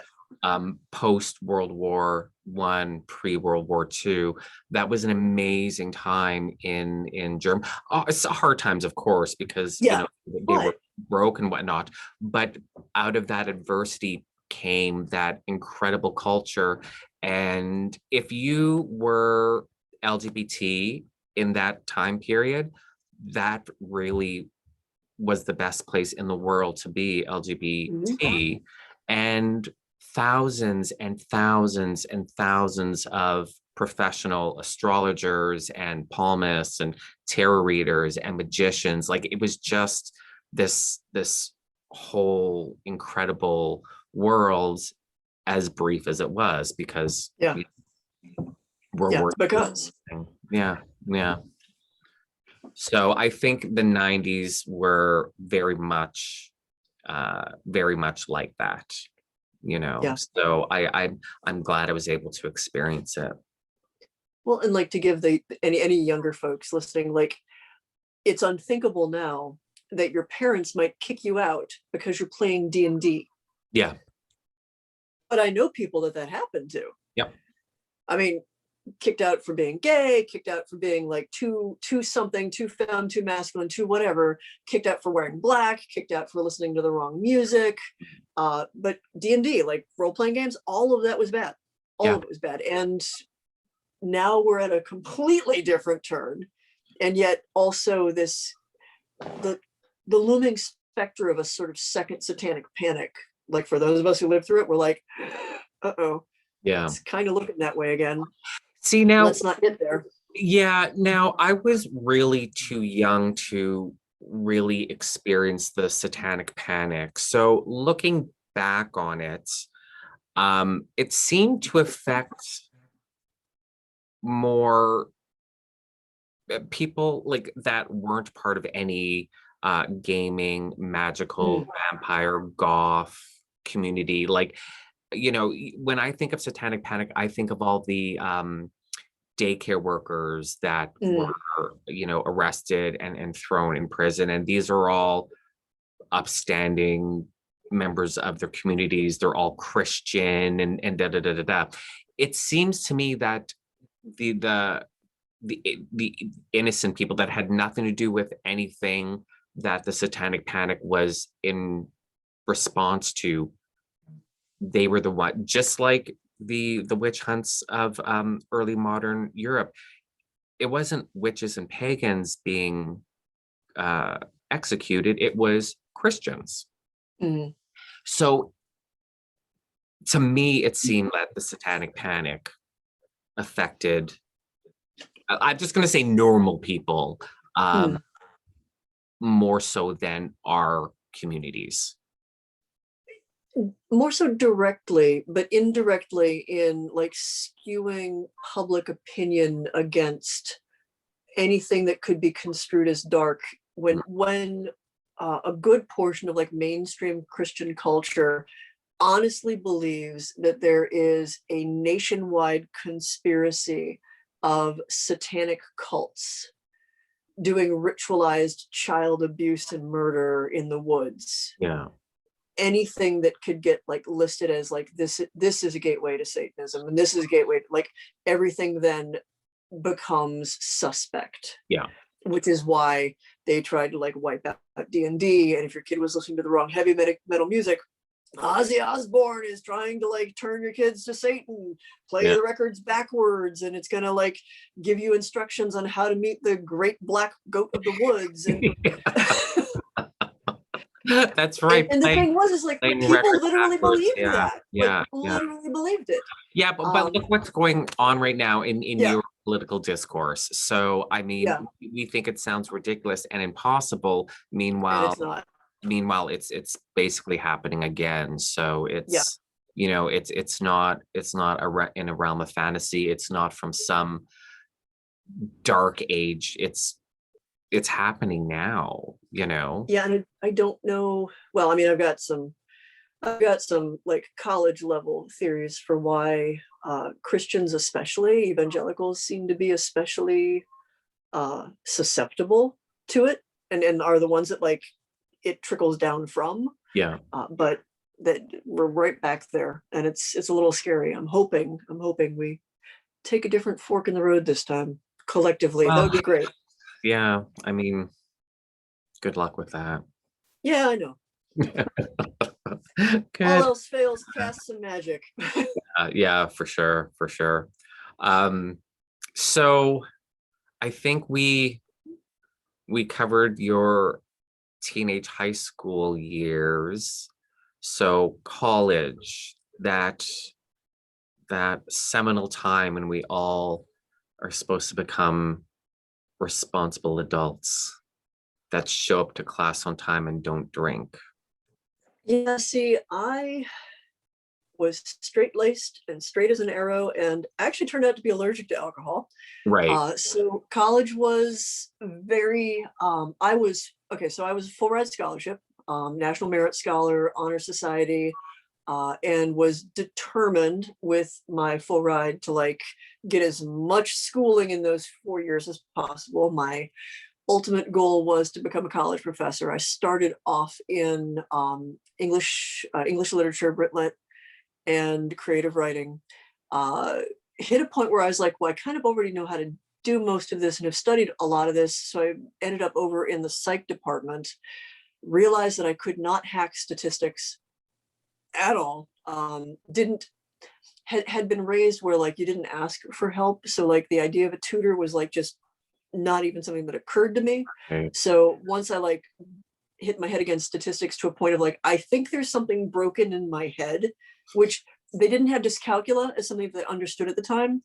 Post World War I, pre World War II. That was an amazing time in Germany. It's hard times, of course, because Yeah. they were broke and whatnot, but out of that adversity came that incredible culture. And if you were LGBT in that time period, that really was the best place in the world to be LGBT. And thousands and thousands and thousands of professional astrologers and palmists and tarot readers and magicians, like it was just this whole incredible world, as brief as it was, because we're because yeah. So I think the 90s were very much like that, So I'm glad I was able to experience it. Well, and like to give any younger folks listening, like it's unthinkable now that your parents might kick you out because you're playing D&D. Yeah. But I know people that happened to. Yep. I mean, kicked out for being gay, kicked out for being like too something, too femme, too masculine, too whatever, kicked out for wearing black, kicked out for listening to the wrong music. But D&D, like role-playing games, all of that was bad. All of it was bad. And now we're at a completely different turn. And yet also the looming specter of a sort of second satanic panic. Like for those of us who lived through it, we're like, uh-oh. Yeah. It's kind of looking that way again. See, now let's not get there. Yeah, now I was really too young to really experience the satanic panic. So looking back on it, it seemed to affect more people like that weren't part of any gaming, magical, vampire, goth community. Like, when I think of satanic panic, I think of all the daycare workers that were, arrested and thrown in prison. And these are all upstanding members of their communities. They're all Christian and da da da da da. It seems to me that the innocent people that had nothing to do with anything that the satanic panic was in response to, they were the one, just like the witch hunts of early modern Europe. It wasn't witches and pagans being executed, it was Christians. So to me, it seemed that the satanic panic affected, I'm just going to say normal people, more so than our communities. More so directly, but indirectly in like skewing public opinion against anything that could be construed as dark, when a good portion of like mainstream Christian culture honestly believes that there is a nationwide conspiracy of satanic cults doing ritualized child abuse and murder in the woods. Yeah. Anything that could get like listed as like this is a gateway to Satanism, and this is a gateway, like everything then becomes suspect. Yeah. Which is why they tried to like wipe out D&D. And if your kid was listening to the wrong heavy metal music, Ozzy Osbourne is trying to like turn your kids to Satan, play the records backwards, and it's gonna like give you instructions on how to meet the great black goat of the woods. And that's right. And the thing was, is like people literally believed that. Literally believed it. Yeah, but look what's going on right now in your political discourse. So I mean, we think it sounds ridiculous and impossible. Meanwhile, it's basically happening again. So it's it's not in a realm of fantasy. It's not from some dark age. It's happening now, And I don't know. Well, I mean, I've got some like college level theories for why Christians, especially evangelicals, seem to be especially susceptible to it, and are the ones that like it trickles down from. Yeah. But that we're right back there, and it's a little scary. I'm hoping we take a different fork in the road this time collectively. That would be great. Yeah, I mean, good luck with that. Yeah, I know. Good. All else fails, cast some magic. Yeah, for sure, for sure. So I think we covered your teenage high school years. So college, that seminal time when we all are supposed to become responsible adults that show up to class on time and don't drink. Yeah, see, I was straight-laced and straight as an arrow, and actually turned out to be allergic to alcohol. Right. So college was very, I was a full ride scholarship, National Merit Scholar, Honor Society, and was determined with my full ride to like get as much schooling in those 4 years as possible. My ultimate goal was to become a college professor. I started off in English literature, Brit Lit, and creative writing. Hit a point where I was like, well, I kind of already know how to do most of this and have studied a lot of this. So I ended up over in the psych department, realized that I could not hack statistics at all. Had been raised where like you didn't ask for help. So like the idea of a tutor was like just not even something that occurred to me. Right. So once I like hit my head against statistics to a point of like, I think there's something broken in my head, which they didn't have dyscalculia as something that I understood at the time.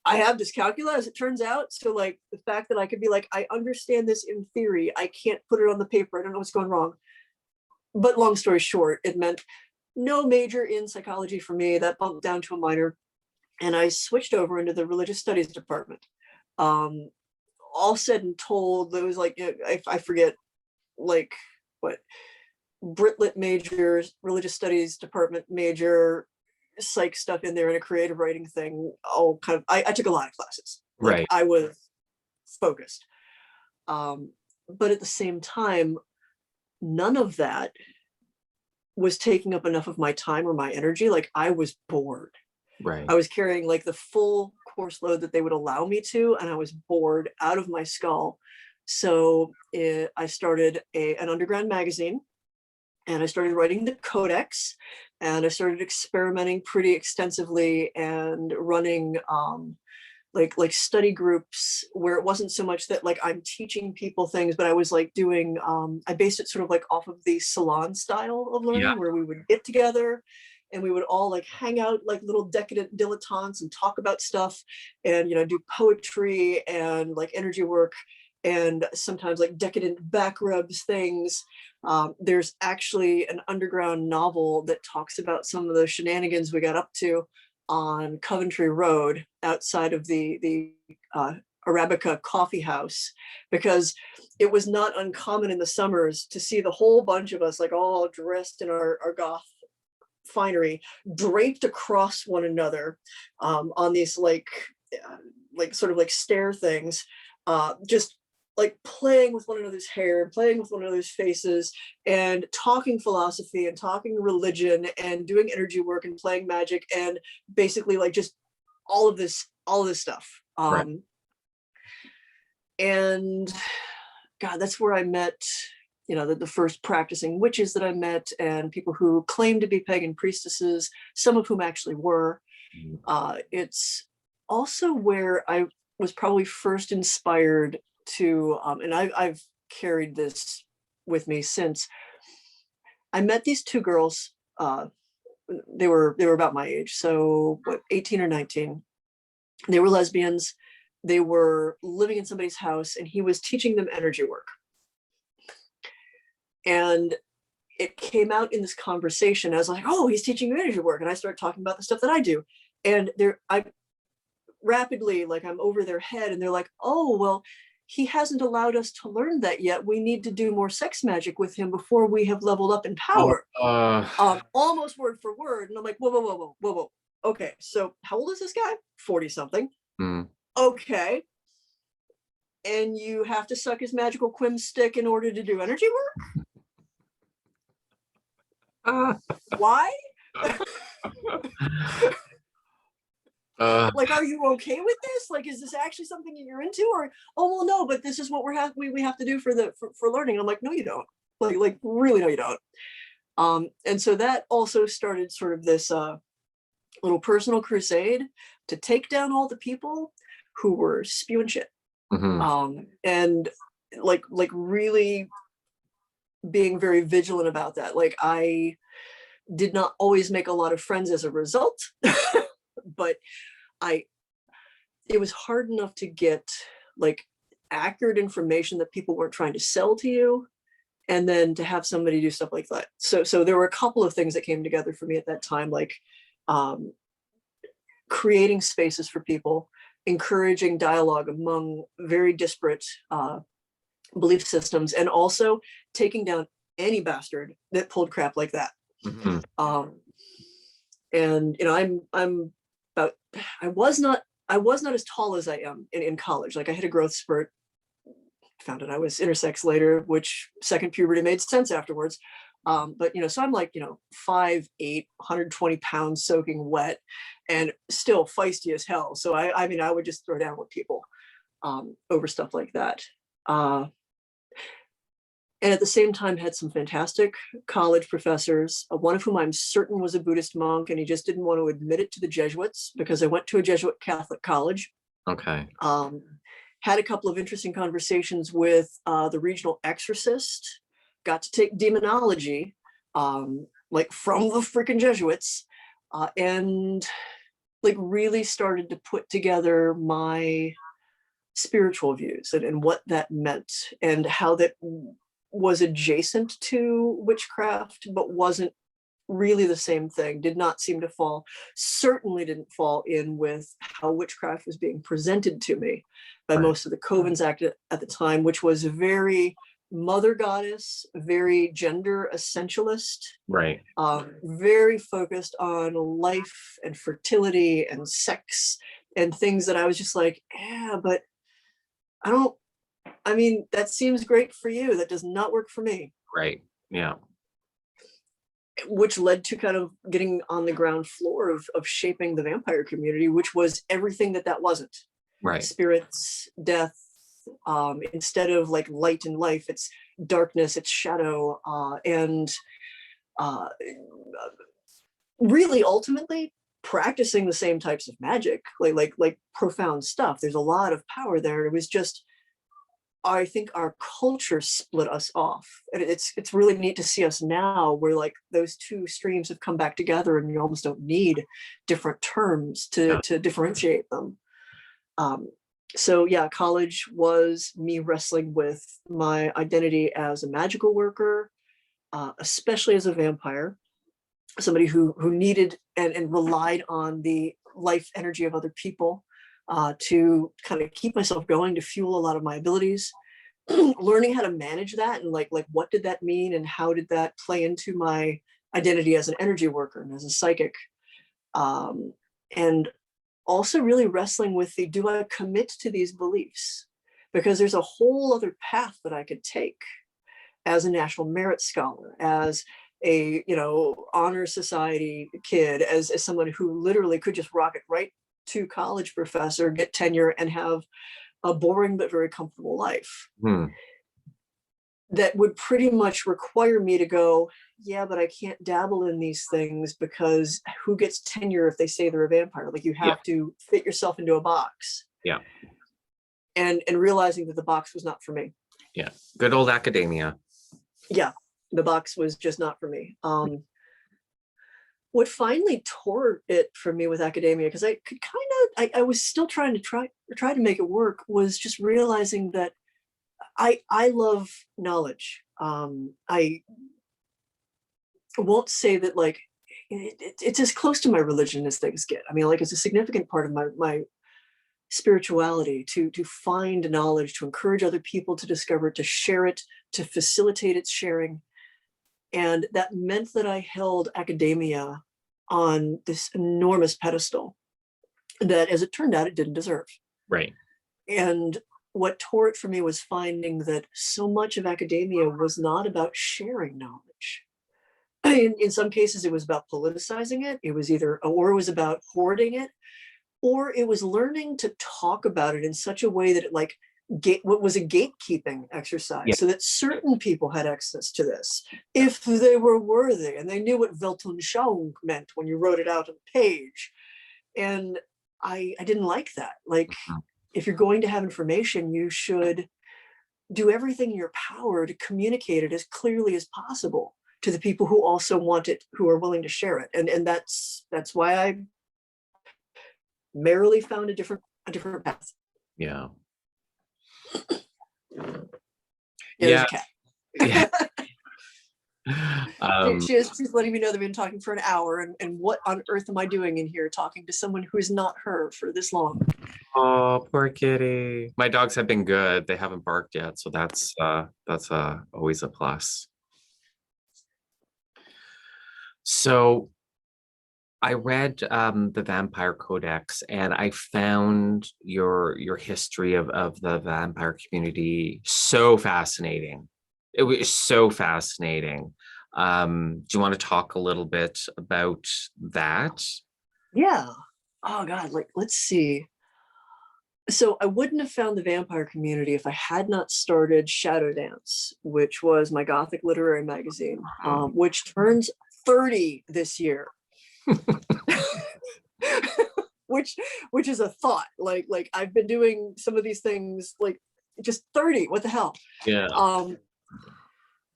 I have dyscalculia, as it turns out. So like the fact that I could be like, I understand this in theory, I can't put it on the paper, I don't know what's going wrong. But long story short, it meant no major in psychology for me. That bumped down to a minor, and I switched over into the religious studies department. All said and told, there was like, I forget like what, Brit Lit major, religious studies department major, psych stuff in there, and a creative writing thing. All kind of, I took a lot of classes. Like Right. I was focused. But at the same time, none of that was taking up enough of my time or my energy. Like I was bored. Right. I was carrying like the full course load that they would allow me to, and I was bored out of my skull. So I started an underground magazine, and I started writing the Codex, and I started experimenting pretty extensively and running like study groups where it wasn't so much that like I'm teaching people things, but I was like doing, I based it sort of like off of the salon style of learning, Yeah. where we would get together and we would all like hang out like little decadent dilettantes and talk about stuff, and do poetry and like energy work, and sometimes like decadent back rubs things. There's actually an underground novel that talks about some of the shenanigans we got up to on Coventry Road outside of the Arabica coffee house, because it was not uncommon in the summers to see the whole bunch of us like all dressed in our goth finery, draped across one another on these like sort of like stair things, just like playing with one another's hair, playing with one another's faces, and talking philosophy and talking religion and doing energy work and playing magic, and basically like just all of this stuff. Right. And God, that's where I met, the first practicing witches that I met, and people who claimed to be pagan priestesses, some of whom actually were. It's also where I was probably first inspired to, and I've carried this with me since. I met these two girls. They were about my age, so what, 18 or 19. They were lesbians. They were living in somebody's house, and he was teaching them energy work. And it came out in this conversation. I was like, oh, he's teaching you energy work. And I started talking about the stuff that I do. And I rapidly, like, I'm over their head, and they're like, oh, well, he hasn't allowed us to learn that yet. We need to do more sex magic with him before we have leveled up in power. Almost word for word. And I'm like, whoa. okay, so how old is this guy? 40 something. Mm. Okay. And you have to suck his magical quim stick in order to do energy work? Why? Like, are you okay with this? Like, is this actually something you're into? Or, oh, well, no, but this is what we have to do for learning. I'm like, no, you don't. Like really, no, you don't. And so that also started sort of this little personal crusade to take down all the people who were spewing shit. And like really being very vigilant about that. Like, I did not always make a lot of friends as a result, but it was hard enough to get like accurate information that people weren't trying to sell to you, and then to have somebody do stuff like that. So there were a couple of things that came together for me at that time, like creating spaces for people, encouraging dialogue among very disparate belief systems, and also taking down any bastard that pulled crap like that. And I'm about, I was not as tall as I am in college. Like, I had a growth spurt, found out I was intersex later, which second puberty made sense afterwards. But so I'm like 5'8", 120 pounds soaking wet, and still feisty as hell. So I mean, I would just throw down with people over stuff like that. And at the same time had some fantastic college professors, one of whom I'm certain was a Buddhist monk, and he just didn't want to admit it to the Jesuits, because I went to a Jesuit Catholic college. Okay. Had a couple of interesting conversations with the regional exorcist, got to take demonology, like from the freaking Jesuits, and like really started to put together my spiritual views and what that meant, and how that was adjacent to witchcraft, but wasn't really the same thing. Did not seem to certainly didn't fall in with how witchcraft was being presented to me by most of the covens at the time, which was very mother goddess, very gender essentialist, very focused on life and fertility and sex and things that I was just like, yeah, but I mean, that seems great for you. That does not work for me. Right. Yeah. Which led to kind of getting on the ground floor of shaping the vampire community, which was everything that wasn't. Right. Spirits, death. Instead of like light and life, it's darkness, it's shadow, and really ultimately practicing the same types of magic, like profound stuff. There's a lot of power there. It was just, I think our culture split us off, and it's really neat to see us now where like those two streams have come back together, and you almost don't need different terms to differentiate them. So yeah, college was me wrestling with my identity as a magical worker, especially as a vampire, somebody who needed and relied on the life energy of other people to kind of keep myself going, to fuel a lot of my abilities. Learning how to manage that, and like what did that mean, and how did that play into my identity as an energy worker and as a psychic, and also really wrestling with do I commit to these beliefs, because there's a whole other path that I could take as a national merit scholar, as a honor society kid, as someone who literally could just rocket right to college professor, get tenure, and have a boring but very comfortable life. That would pretty much require me to go, yeah, but I can't dabble in these things, because who gets tenure if they say they're a vampire? Like, you have to fit yourself into a box. Yeah. And realizing that the box was not for me. Yeah. Good old academia. Yeah. The box was just not for me. What finally tore it for me with academia, because I could I was still trying to make it work, was just realizing that I love knowledge. I won't say that like it's as close to my religion as things get. I mean, like, it's a significant part of my spirituality to find knowledge, to encourage other people to discover it, to share it, to facilitate its sharing. And that meant that I held academia on this enormous pedestal that, as it turned out, it didn't deserve. Right. And what tore it for me was finding that so much of academia was not about sharing knowledge. In some cases, it was about politicizing it. It was about hoarding it, or it was learning to talk about it in such a way that it what was a gatekeeping exercise, Yeah. so that certain people had access to this if they were worthy and they knew what Weltanschauung meant when you wrote it out on the page. And I didn't like that. Like, if you're going to have information, you should do everything in your power to communicate it as clearly as possible to the people who also want it, who are willing to share it. And that's why I merrily found a different path. Yeah. There's a cat. Yeah. She's letting me know that we've been talking for an hour, and what on earth am I doing in here talking to someone who is not her for this long? Oh, poor kitty. My dogs have been good. They haven't barked yet, so that's always a plus. So I read the Vampire Codex, and I found your history of the vampire community so fascinating. It was so fascinating. Do you want to talk a little bit about that? Yeah. Oh God, let's see. So I wouldn't have found the vampire community if I had not started Shadow Dance, which was my Gothic literary magazine, which turns 30 this year. which is a thought. Like I've been doing some of these things like just 30. What the hell? Yeah.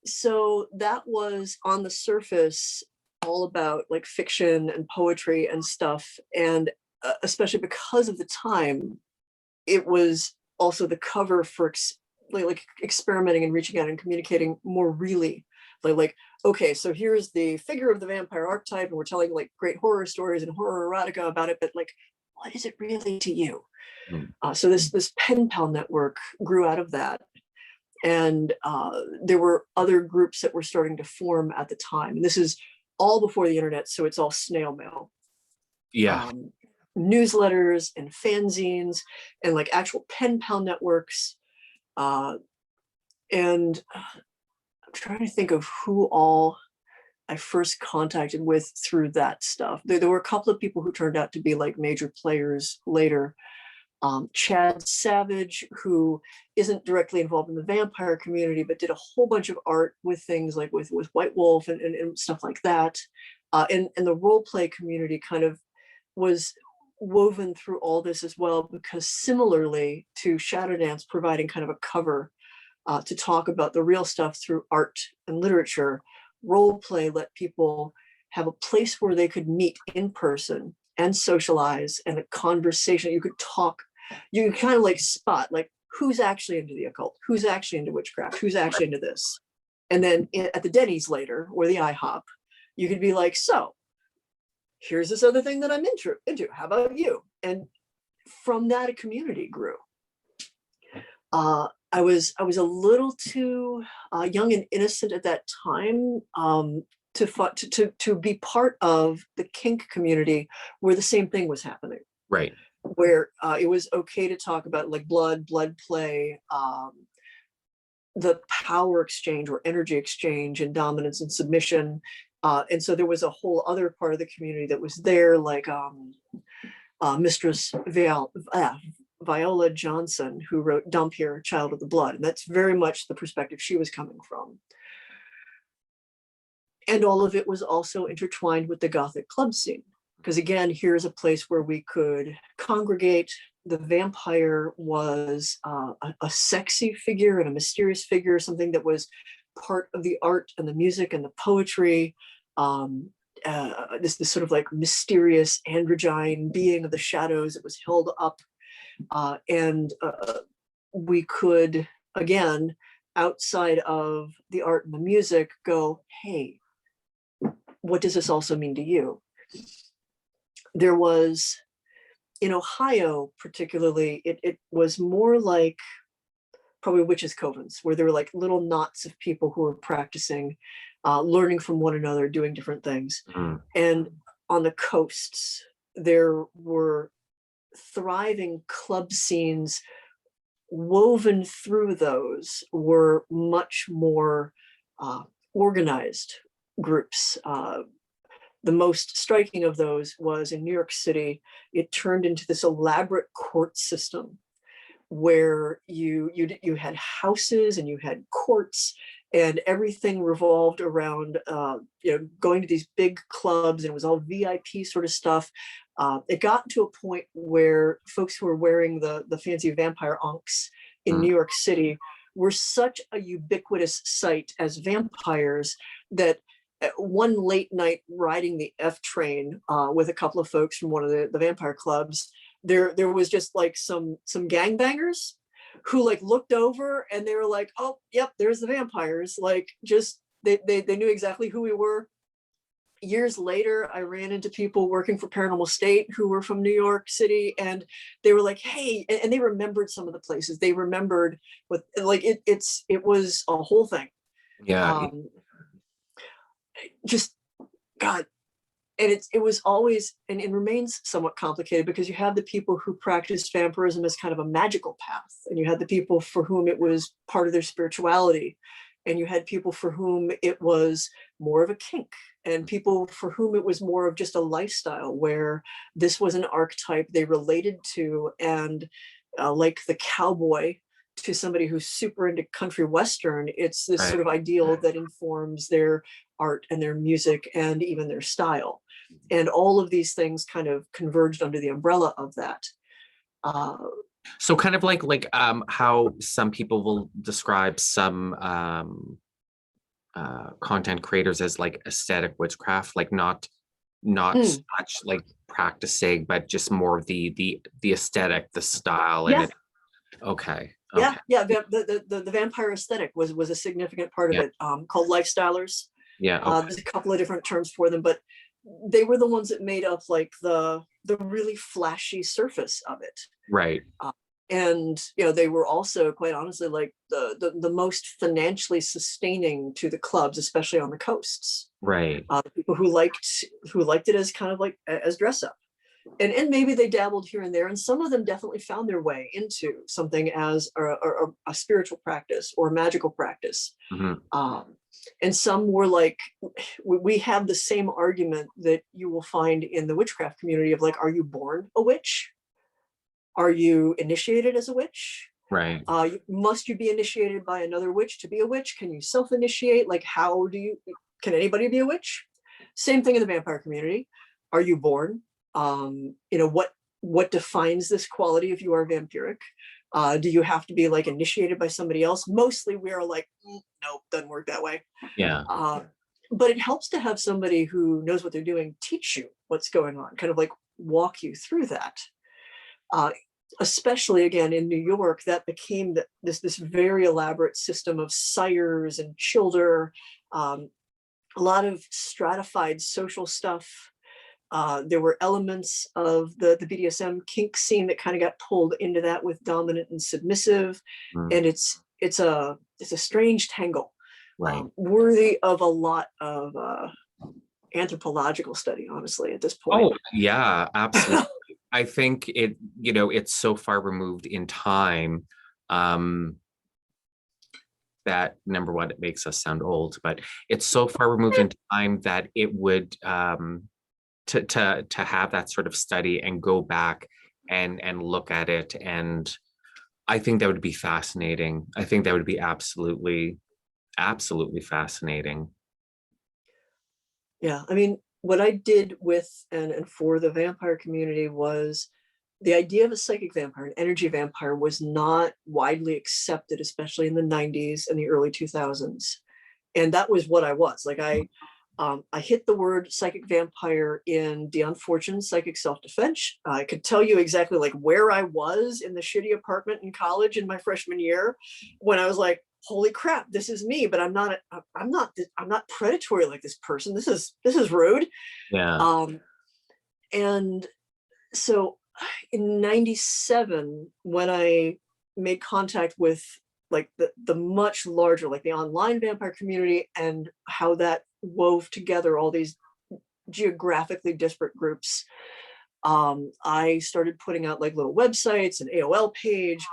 So that was on the surface all about like fiction and poetry and stuff, and especially because of the time, it was also the cover for like experimenting and reaching out and communicating more really. Like, okay, so here's the figure of the vampire archetype, and we're telling like great horror stories and horror erotica about it, but like, what is it really to you? So this pen pal network grew out of that. And there were other groups that were starting to form at the time. And this is all before the internet, so it's all snail mail. Yeah. Newsletters and fanzines and like actual pen pal networks. And I'm trying to think of who all I first contacted with through that stuff. There were a couple of people who turned out to be like major players later. Chad Savage, who isn't directly involved in the vampire community, but did a whole bunch of art with things like with White Wolf and stuff like that. And the role play community kind of was woven through all this as well, because similarly to Shadow Dance providing kind of a cover to talk about the real stuff through art and literature, role play let people have a place where they could meet in person and socialize, and a conversation. You could talk, you could kind of like spot like who's actually into the occult, who's actually into witchcraft, who's actually into this. And then at the Denny's later, or the IHOP, you could be like, so here's this other thing that I'm into. How about you? And from that, a community grew. I was a little too young and innocent at that time to be part of the kink community where the same thing was happening. Right. Where it was okay to talk about like blood play, the power exchange or energy exchange and dominance and submission. And so there was a whole other part of the community that was there, like Mistress Viola Johnson, who wrote Dump Here, Child of the Blood. And that's very much the perspective she was coming from. And all of it was also intertwined with the Gothic club scene. Because again, here's a place where we could congregate. The vampire was a sexy figure and a mysterious figure, something that was part of the art and the music and the poetry. This sort of like mysterious androgyne being of the shadows that was held up. And we could, again, outside of the art and the music, go, hey, what does this also mean to you? There was, in Ohio particularly, it was more like probably witches' covens, where there were like little knots of people who were practicing, learning from one another, doing different things. And on the coasts, there were thriving club scenes. Woven through those were much more organized groups. The most striking of those was in New York City. It turned into this elaborate court system where you had houses and you had courts, and everything revolved around going to these big clubs, and it was all VIP sort of stuff. It got to a point where folks who were wearing the fancy vampire ankhs in New York City were such a ubiquitous sight as vampires that one late night riding the F train with a couple of folks from one of the vampire clubs, there was just like some gangbangers who like looked over and they were like, oh, yep, there's the vampires. Like just they knew exactly who we were. Years later, I ran into people working for Paranormal State who were from New York City, and they were like, hey, and they remembered some of the places. They remembered what, like, it was a whole thing. Yeah. Just, God. And it was always, and it remains somewhat complicated because you have the people who practice vampirism as kind of a magical path, and you had the people for whom it was part of their spirituality, and you had people for whom it was more of a kink, and people for whom it was more of just a lifestyle where this was an archetype they related to, and like the cowboy to somebody who's super into country western, it's this sort of ideal that informs their art and their music and even their style. And all of these things kind of converged under the umbrella of that. So kind of like how some people will describe some content creators as like aesthetic witchcraft, like not so much like practicing, but just more of the aesthetic, the style, and it. Okay. Yeah. The vampire aesthetic was a significant part of it. Called lifestylers. Yeah. There's a couple of different terms for them, but they were the ones that made up like the really flashy surface of it. Right. And they were also, quite honestly, like the most financially sustaining to the clubs, especially on the coasts. Right. The people who liked it as kind of like as dress up, and maybe they dabbled here and there, and some of them definitely found their way into something as a spiritual practice or a magical practice. And some were like, we have the same argument that you will find in the witchcraft community of like, are you born a witch? Are you initiated as a witch? Right. Must you be initiated by another witch to be a witch? Can you self-initiate? Like, can anybody be a witch? Same thing in the vampire community. Are you born? What defines this quality if you are vampiric? Do you have to be like initiated by somebody else? Mostly we are like, nope, doesn't work that way. Yeah. But it helps to have somebody who knows what they're doing teach you what's going on, kind of like walk you through that. Especially again in New York, that became this very elaborate system of sires and childer, a lot of stratified social stuff. There were elements of the BDSM kink scene that kind of got pulled into that with dominant and submissive, and it's a strange tangle, right, worthy of a lot of anthropological study, honestly, at this point. Oh yeah, absolutely. I think it's so far removed in time that, number one, it makes us sound old, but it's so far removed in time that it would to have that sort of study and go back and look at it, and I think that would be fascinating. I think that would be absolutely fascinating. Yeah, I mean, what I did with and for the vampire community was the idea of a psychic vampire, an energy vampire, was not widely accepted, especially in the 90s and the early 2000s. And that was what I was. Like I hit the word psychic vampire in the unfortunate psychic self-defense. I could tell you exactly like where I was in the shitty apartment in college in my freshman year when I was like, holy crap, this is me, but I'm not predatory like this person. This is rude. Yeah. And so in 97, when I made contact with like the much larger, like the online vampire community, and how that wove together all these geographically disparate groups. I started putting out like little websites, an AOL page,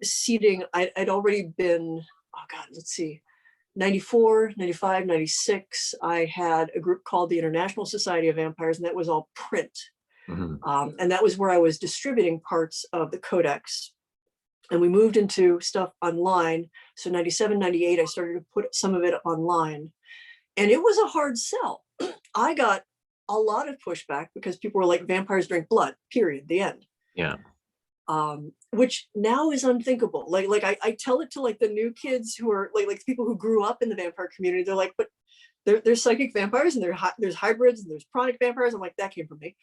seeding. I'd already been, oh God, let's see, 94, 95, 96. I had a group called the International Society of Vampires, and that was all print. And that was where I was distributing parts of the Codex. And we moved into stuff online. So 97, 98, I started to put some of it online. And it was a hard sell. I got a lot of pushback because people were like, vampires drink blood, period, the end. Yeah. Which now is unthinkable. Like I tell it to like the new kids who are like people who grew up in the vampire community. They're like, but there's psychic vampires and there's hybrids and there's pranic vampires. I'm like, that came from me.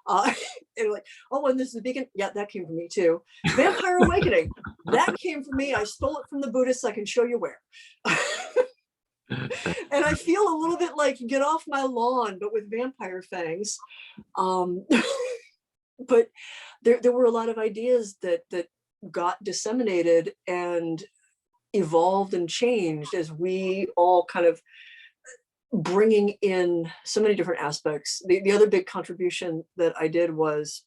And like, oh, and this is a beacon. Yeah, that came from me too. Vampire Awakening, that came from me. I stole it from the Buddhists. I can show you where. And I feel a little bit like get off my lawn, but with vampire fangs. But there were a lot of ideas that got disseminated and evolved and changed as we all kind of bringing in so many different aspects. The other big contribution that I did was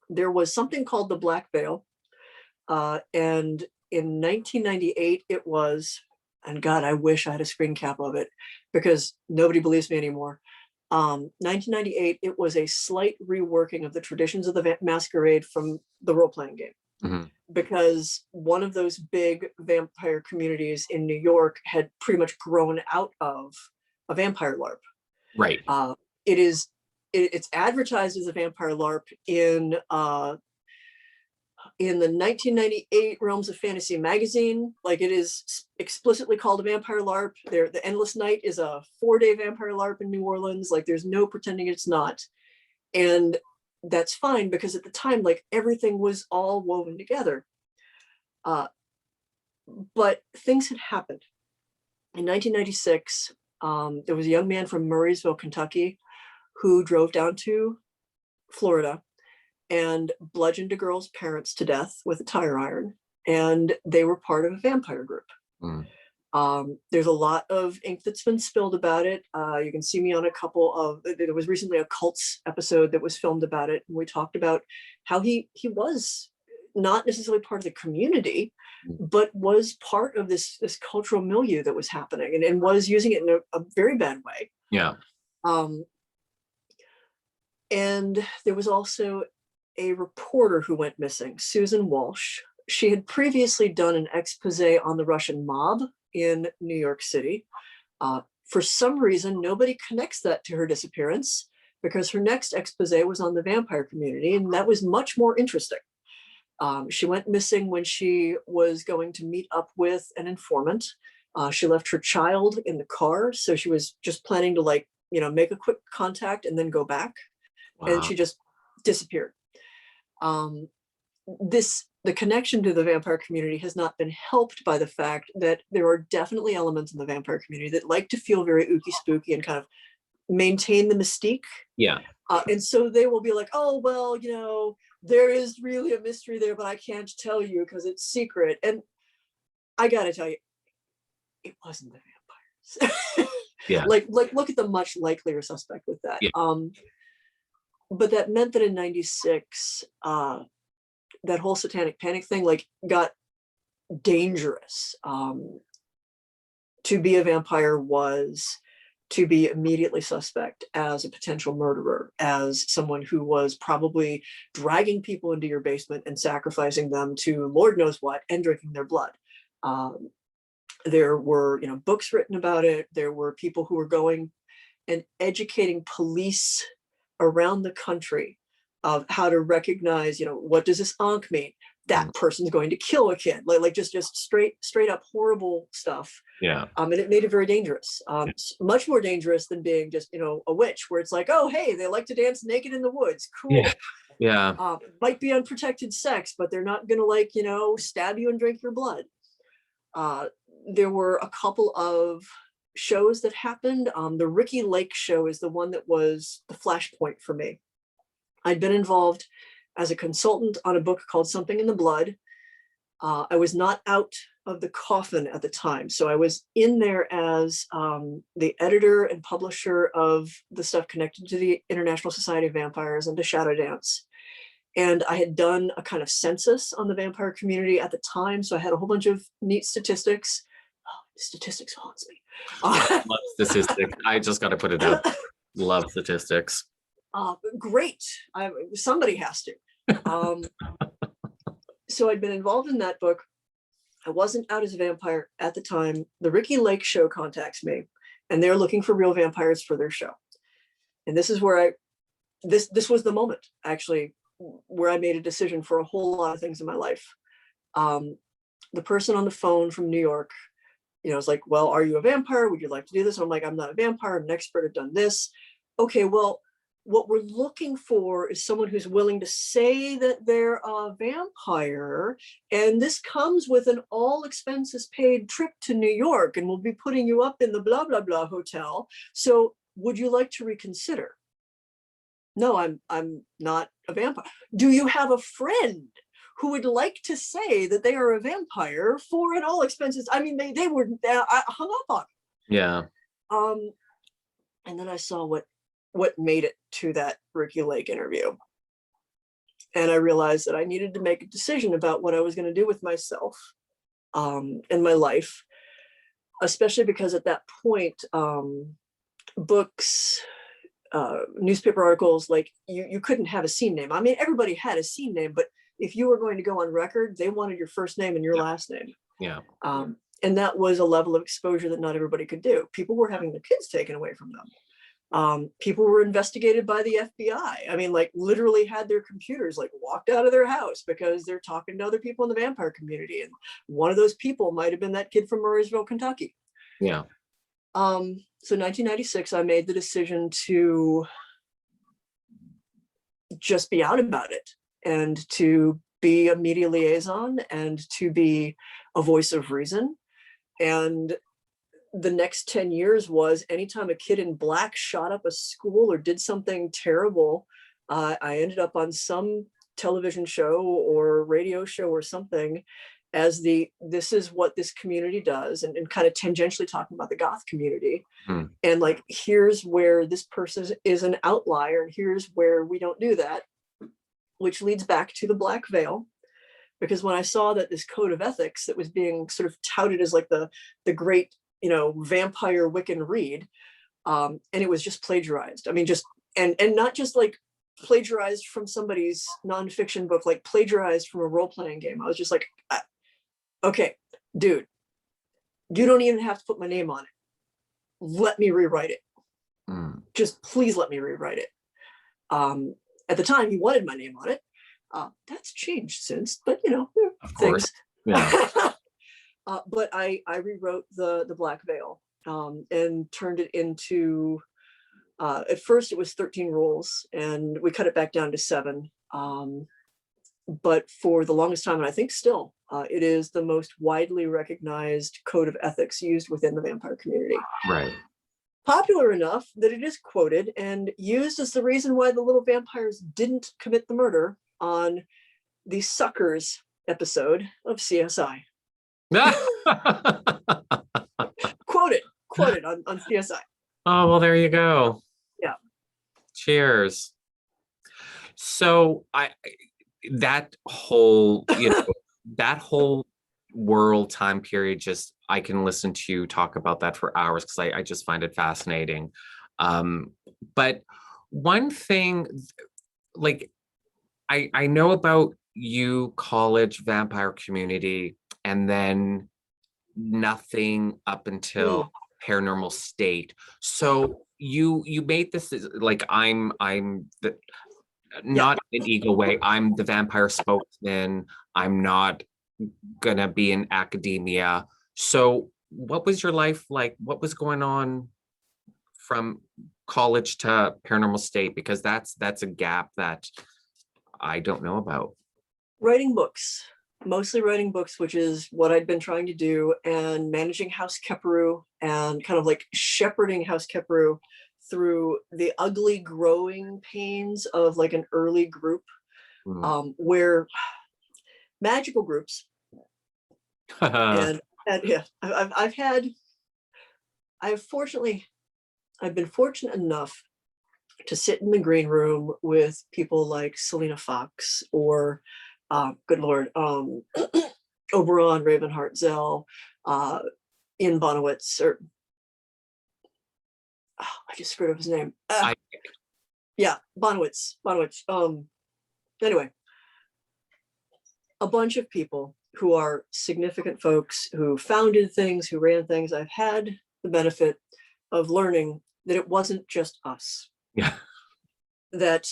there was something called the Black Veil. And in 1998, it was, and God, I wish I had a screen cap of it because nobody believes me anymore. 1998, it was a slight reworking of the traditions of the masquerade from the role-playing game. Because one of those big vampire communities in New York had pretty much grown out of a vampire LARP. Right. It's advertised as a vampire LARP in the 1998 Realms of Fantasy magazine. Like, it is explicitly called a vampire LARP. The Endless Night is a 4-day vampire LARP in New Orleans. Like, there's no pretending it's not. And that's fine because at the time, like, everything was all woven together. But things had happened. In 1996, there was a young man from Murraysville, Kentucky, who drove down to Florida and bludgeoned a girl's parents to death with a tire iron. And they were part of a vampire group. There's a lot of ink that's been spilled about it. You can see me on a couple of, there was recently a cults episode that was filmed about it. And we talked about how he was not necessarily part of the community, but was part of this cultural milieu that was happening and was using it in a very bad way. Yeah. And there was also a reporter who went missing, Susan Walsh. She had previously done an expose on the Russian mob in New York City. For some reason, nobody connects that to her disappearance because her next expose was on the vampire community, and that was much more interesting. She went missing when she was going to meet up with an informant. She left her child in the car, so she was just planning to make a quick contact and then go back. Wow. And she just disappeared. The connection to the vampire community has not been helped by the fact that there are definitely elements in the vampire community that like to feel very ooky spooky and kind of maintain the mystique. Yeah. And so they will be like, oh, well, there is really a mystery there, but I can't tell you because it's secret. And I got to tell you, it wasn't the vampires. Yeah. Like look at the much likelier suspect with that. Yeah. But that meant that in 96, that whole satanic panic thing got dangerous. To be a vampire was to be immediately suspect as a potential murderer, as someone who was probably dragging people into your basement and sacrificing them to Lord knows what and drinking their blood. There were, books written about it. There were people who were going and educating police around the country of how to recognize, what does this ankh mean? That person's going to kill a kid, just straight up horrible stuff. Yeah. And it made it very dangerous, much more dangerous than being just, a witch, where it's like, oh, hey, they like to dance naked in the woods. Cool. Yeah. Might be unprotected sex, but they're not going to stab you and drink your blood. There were a couple of shows that happened. The Ricky Lake show is the one that was the flashpoint for me. I'd been involved as a consultant on a book called Something in the Blood. I was not out of the coffin at the time. So I was in there as the editor and publisher of the stuff connected to the International Society of Vampires and to Shadow Dance. And I had done a kind of census on the vampire community at the time. So I had a whole bunch of neat statistics. Oh, statistics haunts me. Love statistics. I just got to put it out. Love statistics. Great. Somebody has to. So I'd been involved in that book. I wasn't out as a vampire at the time. The Ricky Lake show contacts me, and they're looking for real vampires for their show. And this is where this was the moment, actually, where I made a decision for a whole lot of things in my life. The person on the phone from New York, was like, well, are you a vampire? Would you like to do this? And I'm like, I'm not a vampire. I'm an expert. I've done this. Okay, well, what we're looking for is someone who's willing to say that they're a vampire. And this comes with an all expenses paid trip to New York, and we'll be putting you up in the blah, blah, blah hotel. So would you like to reconsider? No, I'm not a vampire. Do you have a friend who would like to say that they are a vampire for an all expenses? I mean, they were hung up on. Yeah. And then I saw what made it to that Ricky Lake interview. And I realized that I needed to make a decision about what I was going to do with myself and my life, especially because at that point, books, newspaper articles, like you couldn't have a scene name. I mean, everybody had a scene name, but if you were going to go on record, they wanted your first name and your last name. Yeah. And that was a level of exposure that not everybody could do. People were having their kids taken away from them. People were investigated by the FBI. I mean, like literally had their computers like walked out of their house because they're talking to other people in the vampire community. And one of those people might have been that kid from Murraysville, Kentucky. Yeah. So 1996, I made the decision to just be out about it and to be a media liaison and to be a voice of reason. And the next 10 years was anytime a kid in black shot up a school or did something terrible, I ended up on some television show or radio show or something as this is what this community does, and kind of tangentially talking about the goth community. And like, here's where this person is an outlier, and here's where we don't do that, which leads back to the black veil. Because when I saw that this code of ethics that was being sort of touted as like the great, vampire Wiccan read, and it was just plagiarized. I mean, just, and not just like plagiarized from somebody's nonfiction book, like plagiarized from a role-playing game. I was just like, okay, dude, you don't even have to put my name on it. Let me rewrite it. Just please let me rewrite it. At the time, he wanted my name on it. That's changed since, but of course. Yeah. But I rewrote the Black Veil and turned it into, at first it was 13 rules, and we cut it back down to 7. But for the longest time, and I think still, it is the most widely recognized code of ethics used within the vampire community. Right. Popular enough that it is quoted and used as the reason why the little vampires didn't commit the murder on the Suckers episode of CSI. Quoted on CSI. Oh, well, there you go. Yeah. Cheers. So that whole, that whole world time period, just, I can listen to you talk about that for hours because I just find it fascinating. But one thing, like, I know about you, college vampire community, and then nothing up until Paranormal State. So you made this like, I'm the, not in an ego way, I'm the vampire spokesman. I'm not gonna be in academia. So what was your life like? What was going on from college to Paranormal State? Because that's a gap that I don't know about. Writing books, mostly writing books, which is what I'd been trying to do, and managing House Keperu and kind of like shepherding House Keperu through the ugly growing pains of like an early group, where magical groups, And yeah, I've been fortunate enough to sit in the green room with people like Selena Fox or, good Lord, Oberon, Ravenheart Zell, Ian Bonowitz, or I just screwed up his name. Yeah, Bonowitz. Anyway, a bunch of people who are significant folks who founded things, who ran things. I've had the benefit of learning that it wasn't just us. Yeah. That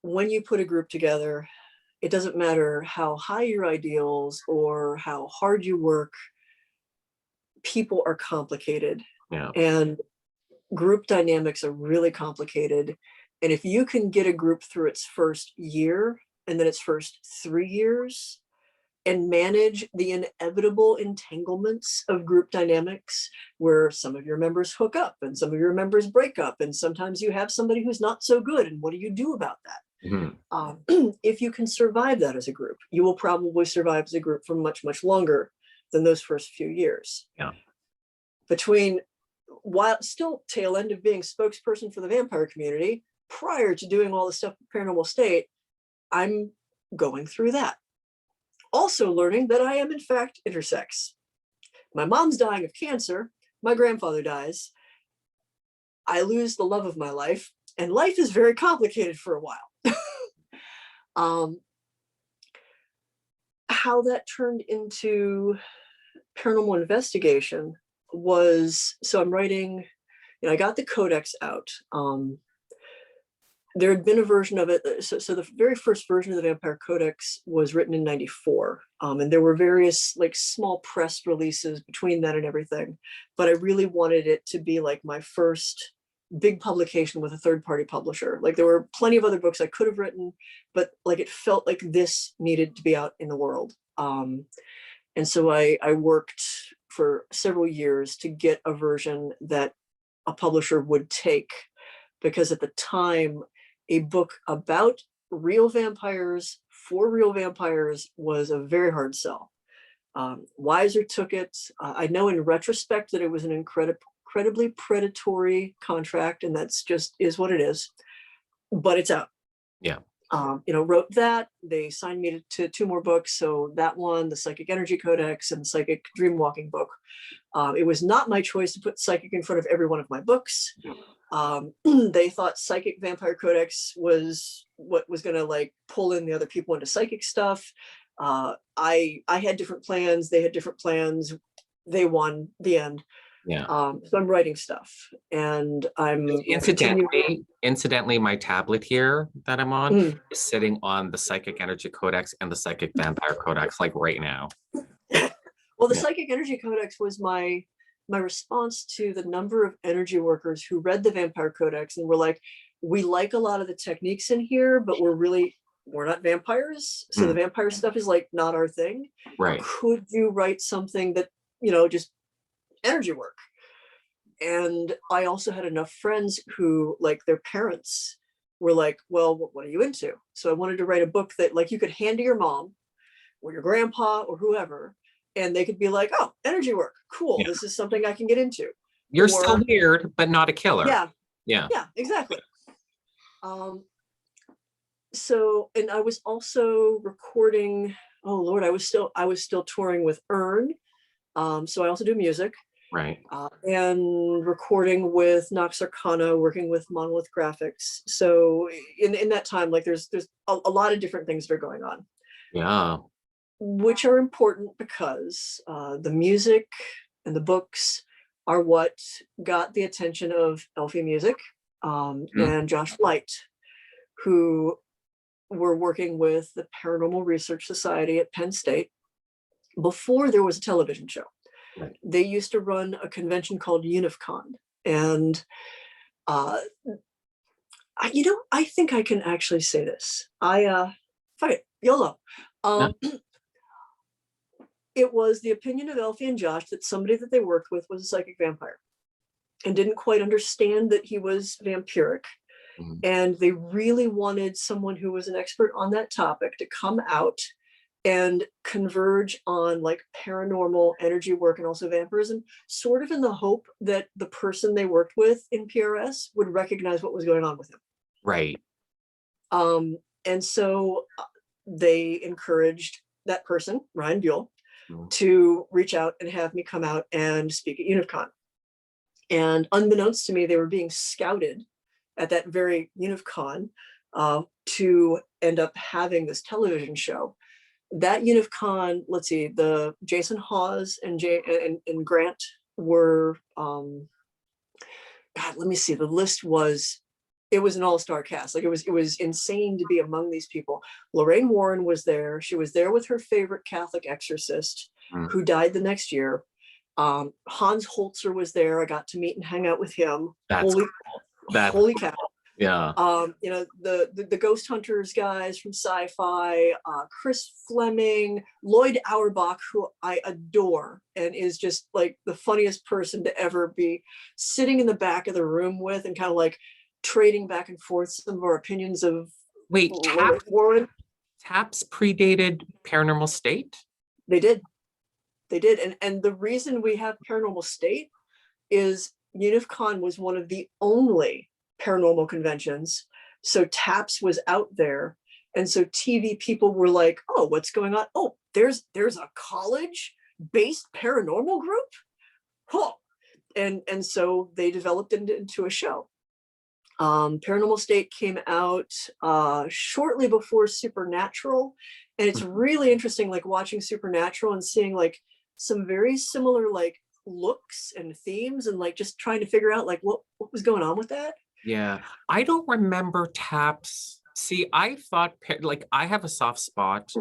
when you put a group together, it doesn't matter how high your ideals or how hard you work, people are complicated. Yeah. And group dynamics are really complicated. And if you can get a group through its first year and then its first 3 years and manage the inevitable entanglements of group dynamics, where some of your members hook up and some of your members break up, and sometimes you have somebody who's not so good, and what do you do about that? Mm-hmm. If you can survive that as a group, you will probably survive as a group for much, much longer than those first few years. Yeah. While still tail end of being spokesperson for the vampire community, prior to doing all the stuff with Paranormal State, I'm going through that. Also learning that I am in fact intersex. My mom's dying of cancer. My grandfather dies. I lose the love of my life, and life is very complicated for a while. How that turned into paranormal investigation was, so I'm writing, I got the Codex out. There had been a version of it. So the very first version of the Vampire Codex was written in 94. And there were various like small press releases between that and everything. But I really wanted it to be like my first big publication with a third-party publisher. Like there were plenty of other books I could have written, but like it felt like this needed to be out in the world. And so I worked for several years to get a version that a publisher would take, because at the time, a book about real vampires for real vampires was a very hard sell. Weiser took it. I know in retrospect that it was an incredibly predatory contract, and that's just is what it is, but it's out. Yeah. Wrote that. They signed me to 2 more books. So that one, the Psychic Energy Codex and Psychic Dreamwalking book. It was not my choice to put Psychic in front of every one of my books. They thought Psychic Vampire Codex was what was going to like pull in the other people into psychic stuff. I had different plans. They had different plans. They won the end. Yeah. So I'm writing stuff, and I'm incidentally, my tablet here that I'm on is sitting on the Psychic Energy Codex and the Psychic Vampire Codex, like right now. Well, the Psychic Energy Codex was my response to the number of energy workers who read the Vampire Codex and were like, we like a lot of the techniques in here, but we're not vampires. So the vampire stuff is like not our thing. Right. Could you write something that, just energy work? And I also had enough friends who, like, their parents were like, well, what are you into? So I wanted to write a book that like you could hand to your mom or your grandpa or whoever, and they could be like, oh, energy work, cool. Yeah. This is something I can get into. You're still weird, but not a killer. Yeah, exactly. So, and I was also recording, oh Lord, I was still touring with Earn. So I also do music. Right. And recording with Nox Arcana, working with Monolith Graphics. So in that time, like there's a lot of different things that are going on. Yeah. Which are important because the music and the books are what got the attention of Elfie Music and Josh Light, who were working with the Paranormal Research Society at Penn State before there was a television show. Right. They used to run a convention called UnifCon, and I think I can actually say this. Fuck it, YOLO. It was the opinion of Elfie and Josh that somebody that they worked with was a psychic vampire and didn't quite understand that he was vampiric. And they really wanted someone who was an expert on that topic to come out and converge on like paranormal energy work and also vampirism, sort of in the hope that the person they worked with in PRS would recognize what was going on with him. Right. And so they encouraged that person, Ryan Buell, Mm. to reach out and have me come out and speak at UNIVCon. And unbeknownst to me, they were being scouted at that very UNIVCon to end up having this television show. That UNIVCon, let's see, the Jason Hawes and Grant were, God, let me see, the list was, it was an all-star cast. Like it was insane to be among these people. Lorraine Warren was there. She was there with her favorite Catholic exorcist who died the next year. Hans Holzer was there. I got to meet and hang out with him. That's Holy, cool. holy cow. Yeah. You know, the Ghost Hunters guys from Sci-Fi, Chris Fleming, Lloyd Auerbach, who I adore and is just like the funniest person to ever be sitting in the back of the room with and kind of like trading back and forth some of our opinions of Wait, Warren. TAPS predated Paranormal State? They did. And the reason we have Paranormal State is UNIVCon was one of the only paranormal conventions. So TAPS was out there. And so TV people were like, oh, what's going on? Oh, there's a college-based paranormal group? Huh. And so they developed it into a show. Paranormal State came out shortly before Supernatural. And it's really interesting, like watching Supernatural and seeing like some very similar like looks and themes and like just trying to figure out like what was going on with that. Yeah, I don't remember TAPS. See, I thought like I have a soft spot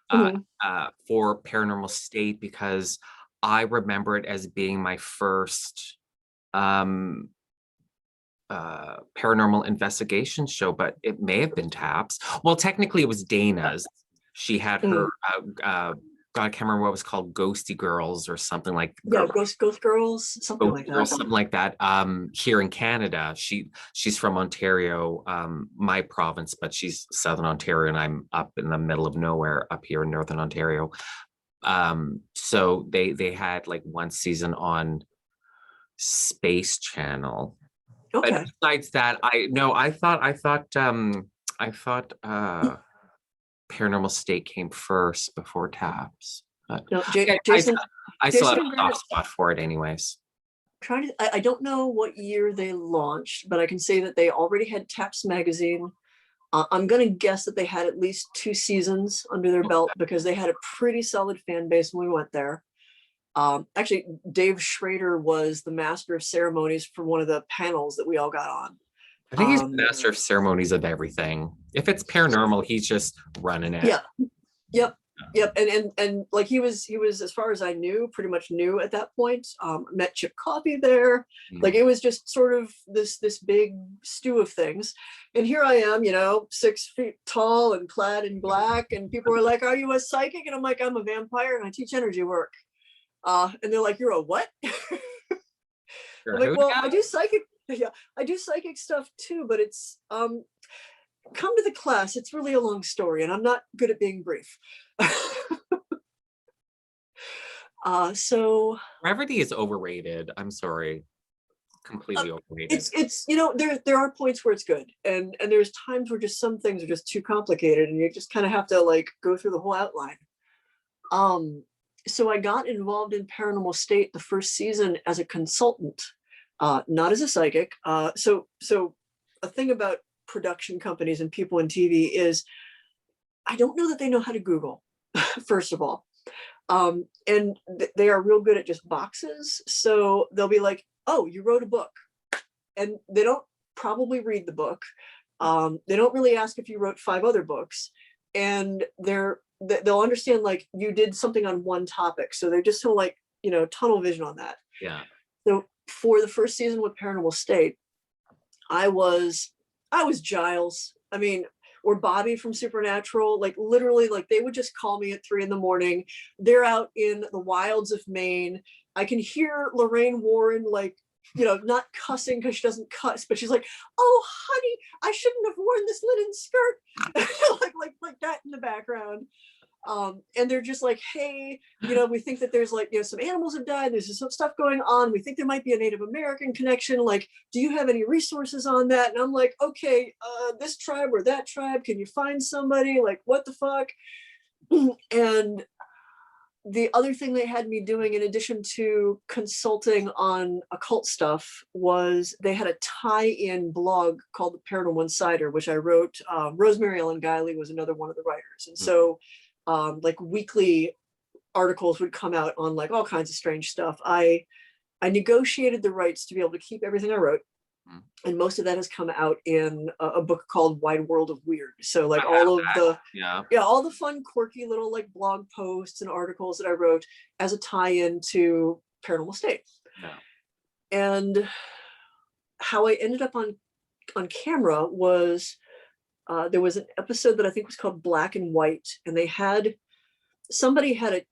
for Paranormal State because I remember it as being my first paranormal investigation show, but it may have been TAPS. Well, technically it was Dana's. She had her God, I can't remember what it was called, Ghosty Girls or something like Ghost Girls, something like that. Something like that. Here in Canada, she's from Ontario, my province, but she's Southern Ontario, and I'm up in the middle of nowhere up here in Northern Ontario. So they had like one season on Space Channel. Okay. But besides that, I thought Paranormal State came first before TAPS. But No, Jason, I still have a soft spot for it anyways. I don't know what year they launched, but I can say that they already had TAPS magazine. I'm going to guess that they had at least 2 seasons under their belt because they had a pretty solid fan base when we went there. Actually, Dave Schrader was the master of ceremonies for one of the panels that we all got on. I think he's the master of ceremonies of everything. If it's paranormal, he's just running it. Yeah. Yep. And like he was, as far as I knew, pretty much new at that point. Met Chip Coffey there. Like it was just sort of this big stew of things. And here I am, 6 feet tall and clad in black. And people were like, are you a psychic? And I'm like, I'm a vampire and I teach energy work. And they're like, you're a what? I'm like, well, I do psychic. Yeah, I do psychic stuff too, but it's come to the class. It's really a long story, and I'm not good at being brief. So brevity is overrated. I'm sorry, completely overrated. It's there are points where it's good, and there's times where just some things are just too complicated, and you just kind of have to like go through the whole outline. So I got involved in Paranormal State the first season as a consultant. Not as a psychic. So a thing about production companies and people in TV is I don't know that they know how to Google, first of all. And they are real good at just boxes. So they'll be like, oh, you wrote a book. And they don't probably read the book. They don't really ask if you wrote 5 other books. And they'll understand like you did something on one topic. So they're just so like, tunnel vision on that. Yeah. So for the first season with Paranormal State, I was Giles. I mean, or Bobby from Supernatural. Like literally, like they would just call me at 3 a.m. They're out in the wilds of Maine. I can hear Lorraine Warren like, not cussing because she doesn't cuss, but she's like, "Oh, honey, I shouldn't have worn this linen skirt," like that in the background. And they're just like, hey, we think that there's like, some animals have died. There's some stuff going on. We think there might be a Native American connection. Like, do you have any resources on that? And I'm like, okay, this tribe or that tribe, can you find somebody? Like, what the fuck? And the other thing they had me doing, in addition to consulting on occult stuff, was they had a tie-in blog called the Paranormal Insider, which I wrote. Rosemary Ellen Guiley was another one of the writers. And so like weekly articles would come out on like all kinds of strange stuff. I negotiated the rights to be able to keep everything I wrote. And most of that has come out in a book called Wide World of Weird. So like all of the all the fun, quirky little like blog posts and articles that I wrote as a tie-in to Paranormal State. And how I ended up on camera was there was an episode that I think was called Black and White, and somebody had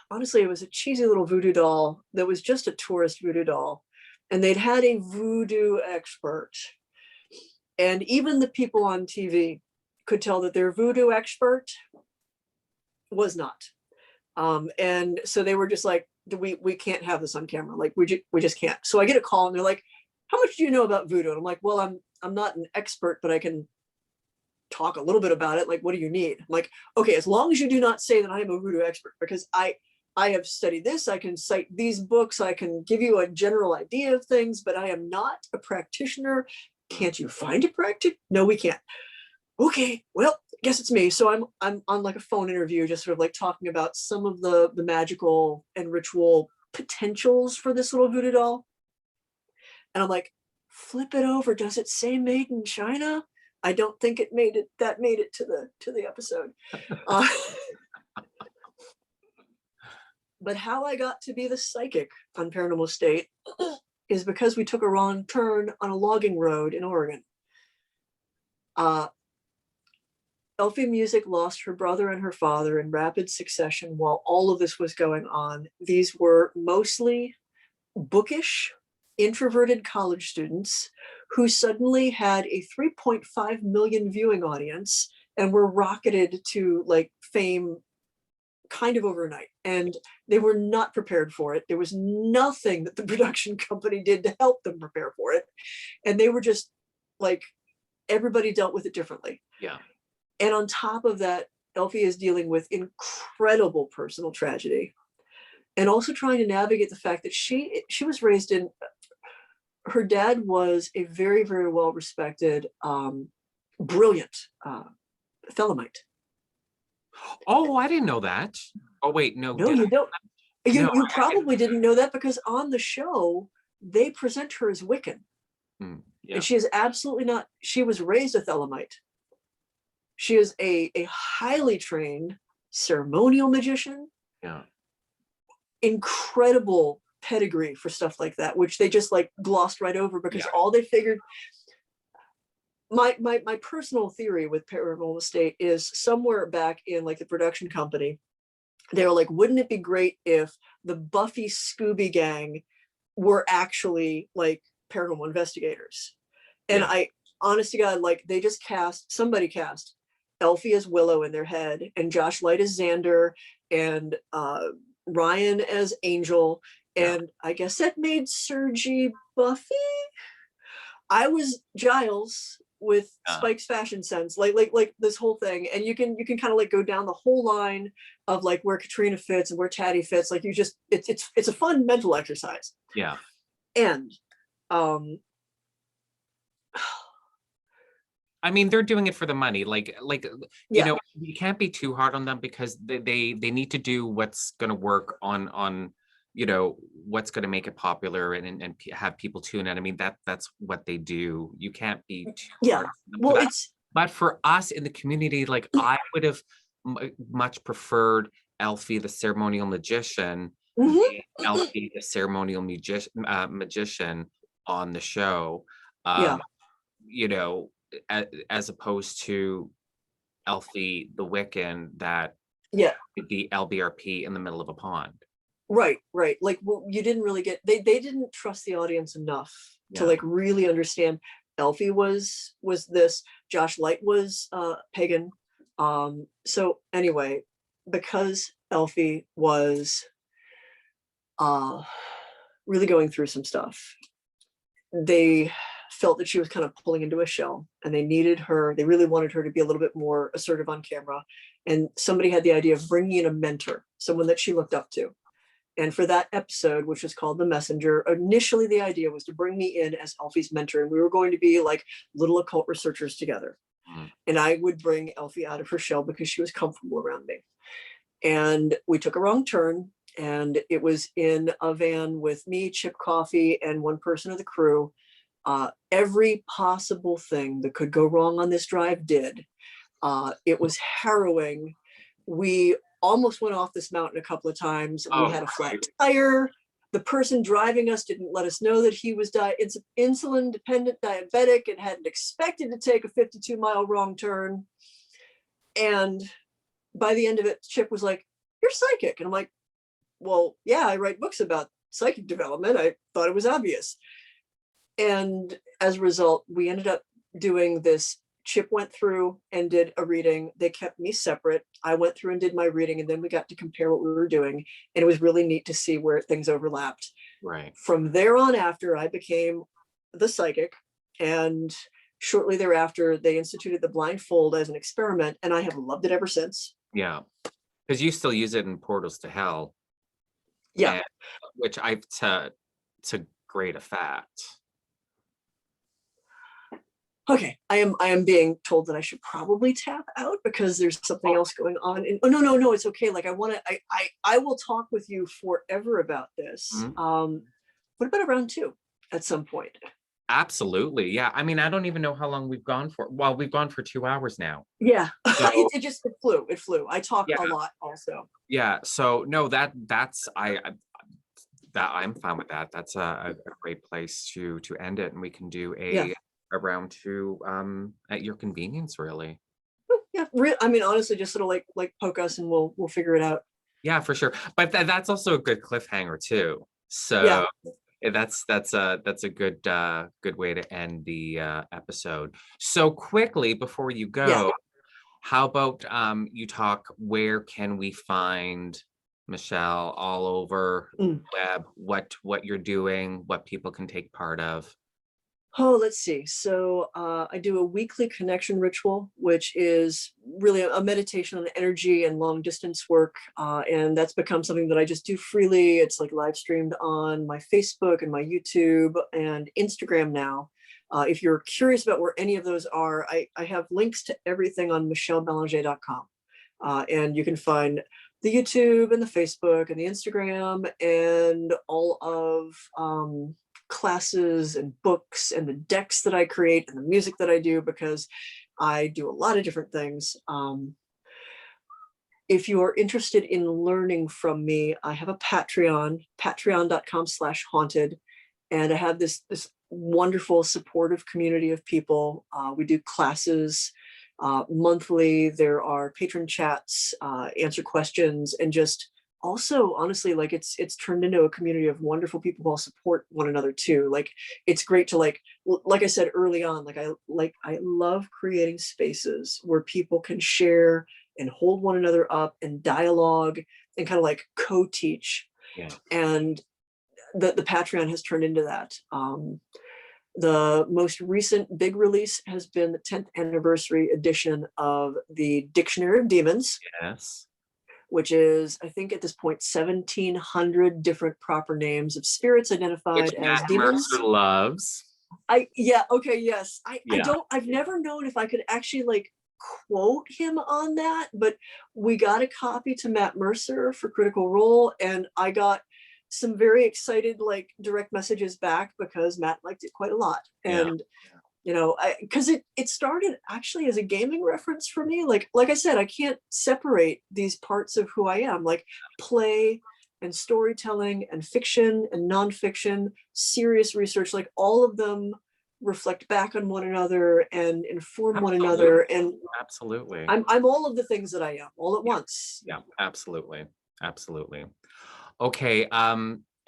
honestly, it was a cheesy little voodoo doll that was just a tourist voodoo doll. And they'd had a voodoo expert. And even the people on TV could tell that their voodoo expert was not. And so they were just like, we can't have this on camera. Like, we just can't. So I get a call and they're like, how much do you know about voodoo? And I'm like, well, I'm not an expert, but I can talk a little bit about it. Like, what do you need? I'm like, okay, as long as you do not say that I am a voodoo expert, because I have studied this, I can cite these books, I can give you a general idea of things, but I am not a practitioner. Can't you find a practitioner? No, we can't. Okay, well, I guess it's me. So I'm on like a phone interview, just sort of like talking about some of the magical and ritual potentials for this little voodoo doll. And I'm like, flip it over. Does it say made in China? I don't think it made it to the episode. But how I got to be the psychic on Paranormal State is because we took a wrong turn on a logging road in Oregon. Elfie Music lost her brother and her father in rapid succession while all of this was going on. These were mostly bookish, introverted college students who suddenly had a 3.5 million viewing audience and were rocketed to like fame kind of overnight, and they were not prepared for it. There was nothing that the production company did to help them prepare for it, and they were just like, everybody dealt with it differently. And on top of that, Elfie is dealing with incredible personal tragedy, and also trying to navigate the fact that she was raised in, her dad was a very, very well respected, brilliant Thelemite. Oh, I didn't know that. Oh, wait, no. No, you don't. You probably didn't know that, because on the show, they present her as Wiccan. And she is absolutely not. She was raised a Thelemite. She is a highly trained ceremonial magician. Incredible pedigree for stuff like that, which they just like glossed right over, because all they figured. My personal theory with Paranormal State is somewhere back in like the production company, they were like, wouldn't it be great if the Buffy Scooby gang were actually like paranormal investigators? And I, honest to God, like they just somebody cast Elfie as Willow in their head, and Josh Light as Xander, and Ryan as Angel, and I guess that made Sergi Buffy. I was Giles with Spike's fashion sense, like this whole thing, and you can kind of like go down the whole line of like where Katrina fits and where Taddy fits. Like you just, it's a fun mental exercise. And I mean, they're doing it for the money. Like you know, you can't be too hard on them, because they need to do what's going to work on you know, what's going to make it popular and have people tune in. I mean, that's what they do. You can't be too hard on them. Well, but for us in the community, like I would have much preferred Elfie the ceremonial magician, Elfie the ceremonial magician on the show. You know, as opposed to Elfie the Wiccan that the LBRP in the middle of a pond. Right. Like, well, you didn't really get, they didn't trust the audience enough to like really understand. Elfie was this, Josh Light was pagan. So anyway, because Elfie was really going through some stuff, they felt that she was kind of pulling into a shell, and they really wanted her to be a little bit more assertive on camera. And somebody had the idea of bringing in a mentor, someone that she looked up to. And for that episode, which was called The Messenger, initially the idea was to bring me in as Elfie's mentor, and we were going to be like little occult researchers together. And I would bring Elfie out of her shell because she was comfortable around me. And we took a wrong turn, and it was in a van with me, Chip Coffee, and one person of the crew. Every possible thing that could go wrong on this drive did. It was harrowing. We almost went off this mountain a couple of times. We had a flat tire. The person driving us didn't let us know that he was insulin dependent diabetic and hadn't expected to take a 52-mile wrong turn. And by the end of it, Chip was like, "You're psychic." And I'm like, "Well, yeah, I write books about psychic development. I thought it was obvious." And as a result, we ended up doing this. Chip went through and did a reading. They kept me separate. I went through and did my reading, and then we got to compare what we were doing. And it was really neat to see where things overlapped. Right. From there on after, I became the psychic. And shortly thereafter, they instituted the blindfold as an experiment. And I have loved it ever since. Yeah. Because you still use it in Portals to Hell. Yeah. And, which to great effect. Okay, I am being told that I should probably tap out because there's something else going on. Oh, no, it's okay. Like I will talk with you forever about this. What about a round 2 at some point? Absolutely. Yeah. I mean, I don't even know how long we've gone for. Well, we've gone for 2 hours now. Yeah. So, it flew. I talk a lot also. Yeah. So no, that's I'm fine with that. That's a great place to end it, and we can do a round 2 at your convenience, really. Yeah, I mean, honestly, just sort of like poke us and we'll figure it out. Yeah, for sure. But that's also a good cliffhanger too. So yeah, that's a good way to end the episode. So quickly before you go, how about you talk, where can we find Michelle all over the web, what you're doing, what people can take part of? Oh, let's see. So I do a weekly connection ritual, which is really a meditation on energy and long distance work. And that's become something that I just do freely. It's like live streamed on my Facebook and my YouTube and Instagram now. If you're curious about where any of those are, I have links to everything on michellebelanger.com. And you can find the YouTube and the Facebook and the Instagram and all of classes and books and the decks that I create and the music that I do, because I do a lot of different things. If you are interested in learning from me, I have a Patreon, patreon.com/haunted. And I have this wonderful supportive community of people. We do classes monthly. There are patron chats, answer questions, and just also, honestly, like it's turned into a community of wonderful people who all support one another too. Like it's great to like I said early on, I love creating spaces where people can share and hold one another up and dialogue and kind of like co-teach. Yeah. And the Patreon has turned into that. The most recent big release has been the 10th anniversary edition of the Dictionary of Demons. Yes. Which is, I think at this point, 1,700 different proper names of spirits identified as demons. Mercer loves. Yes. I've never known if I could actually like quote him on that, but we got a copy to Matt Mercer for Critical Role, and I got some very excited like direct messages back because Matt liked it quite a lot. And you know, because it started actually as a gaming reference for me. Like I said, I can't separate these parts of who I am, like play and storytelling and fiction and nonfiction, serious research, like all of them reflect back on one another and inform one another. And absolutely, I'm all of the things that I am all at once. Yeah, absolutely. Okay.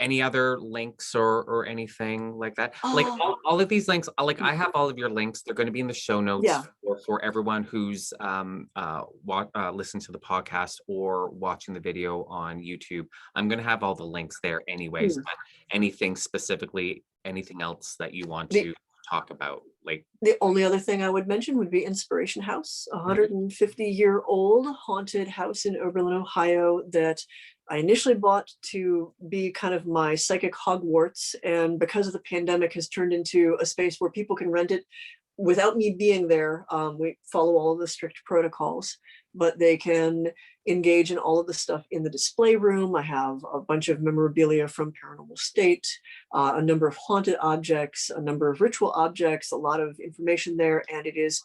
any other links or anything like that? Like Oh, all of these links, like I have all of your links. They're going to be in the show notes yeah. for everyone who's listening to the podcast or watching the video on YouTube. I'm going to have all the links there anyways. Hmm. But anything specifically, anything else that you want The, to talk about, like the only other thing I would mention would be Inspiration House, a 150-year-old haunted house in Oberlin, Ohio that I initially bought to be kind of my psychic Hogwarts, and because of the pandemic has turned into a space where people can rent it without me being there. We follow all of the strict protocols, but they can engage in all of the stuff in the display room. I have a bunch of memorabilia from Paranormal State, a number of haunted objects, a number of ritual objects, a lot of information there. And it is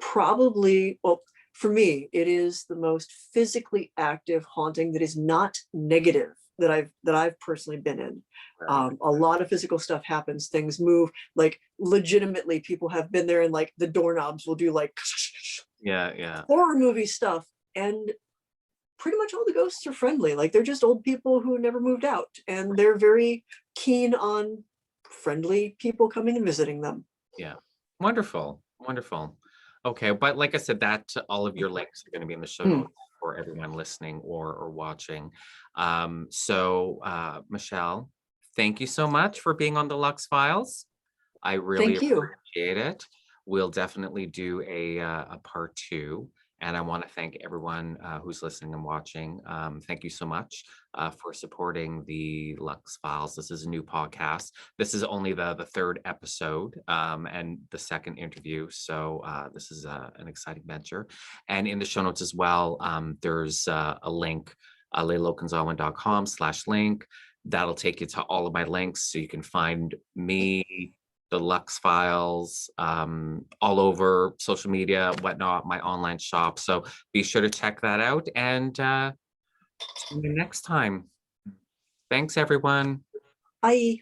probably, well, for me, it is the most physically active haunting that is not negative that I've personally been in. A lot of physical stuff happens, things move, like legitimately people have been there and like the doorknobs will do like yeah. horror movie stuff. And pretty much all the ghosts are friendly. Like they're just old people who never moved out and they're very keen on friendly people coming and visiting them. Yeah. Wonderful. Wonderful. Okay. But like I said, that all of your links are going to be in the show Hmm. notes for everyone listening or watching. Michelle, thank you so much for being on the Lux Files. I really Thank you. appreciate it. We'll definitely do a part two. And I want to thank everyone who's listening and watching. Thank you so much for supporting the Lux Files. This is a new podcast. This is only the third episode and the second interview. So this is an exciting venture. And in the show notes as well, there's a link, leiloconzalwin.com/link. That'll take you to all of my links so you can find me, the Lux Files, all over social media, whatnot, my online shop. So be sure to check that out and see you next time. Thanks, everyone. Bye.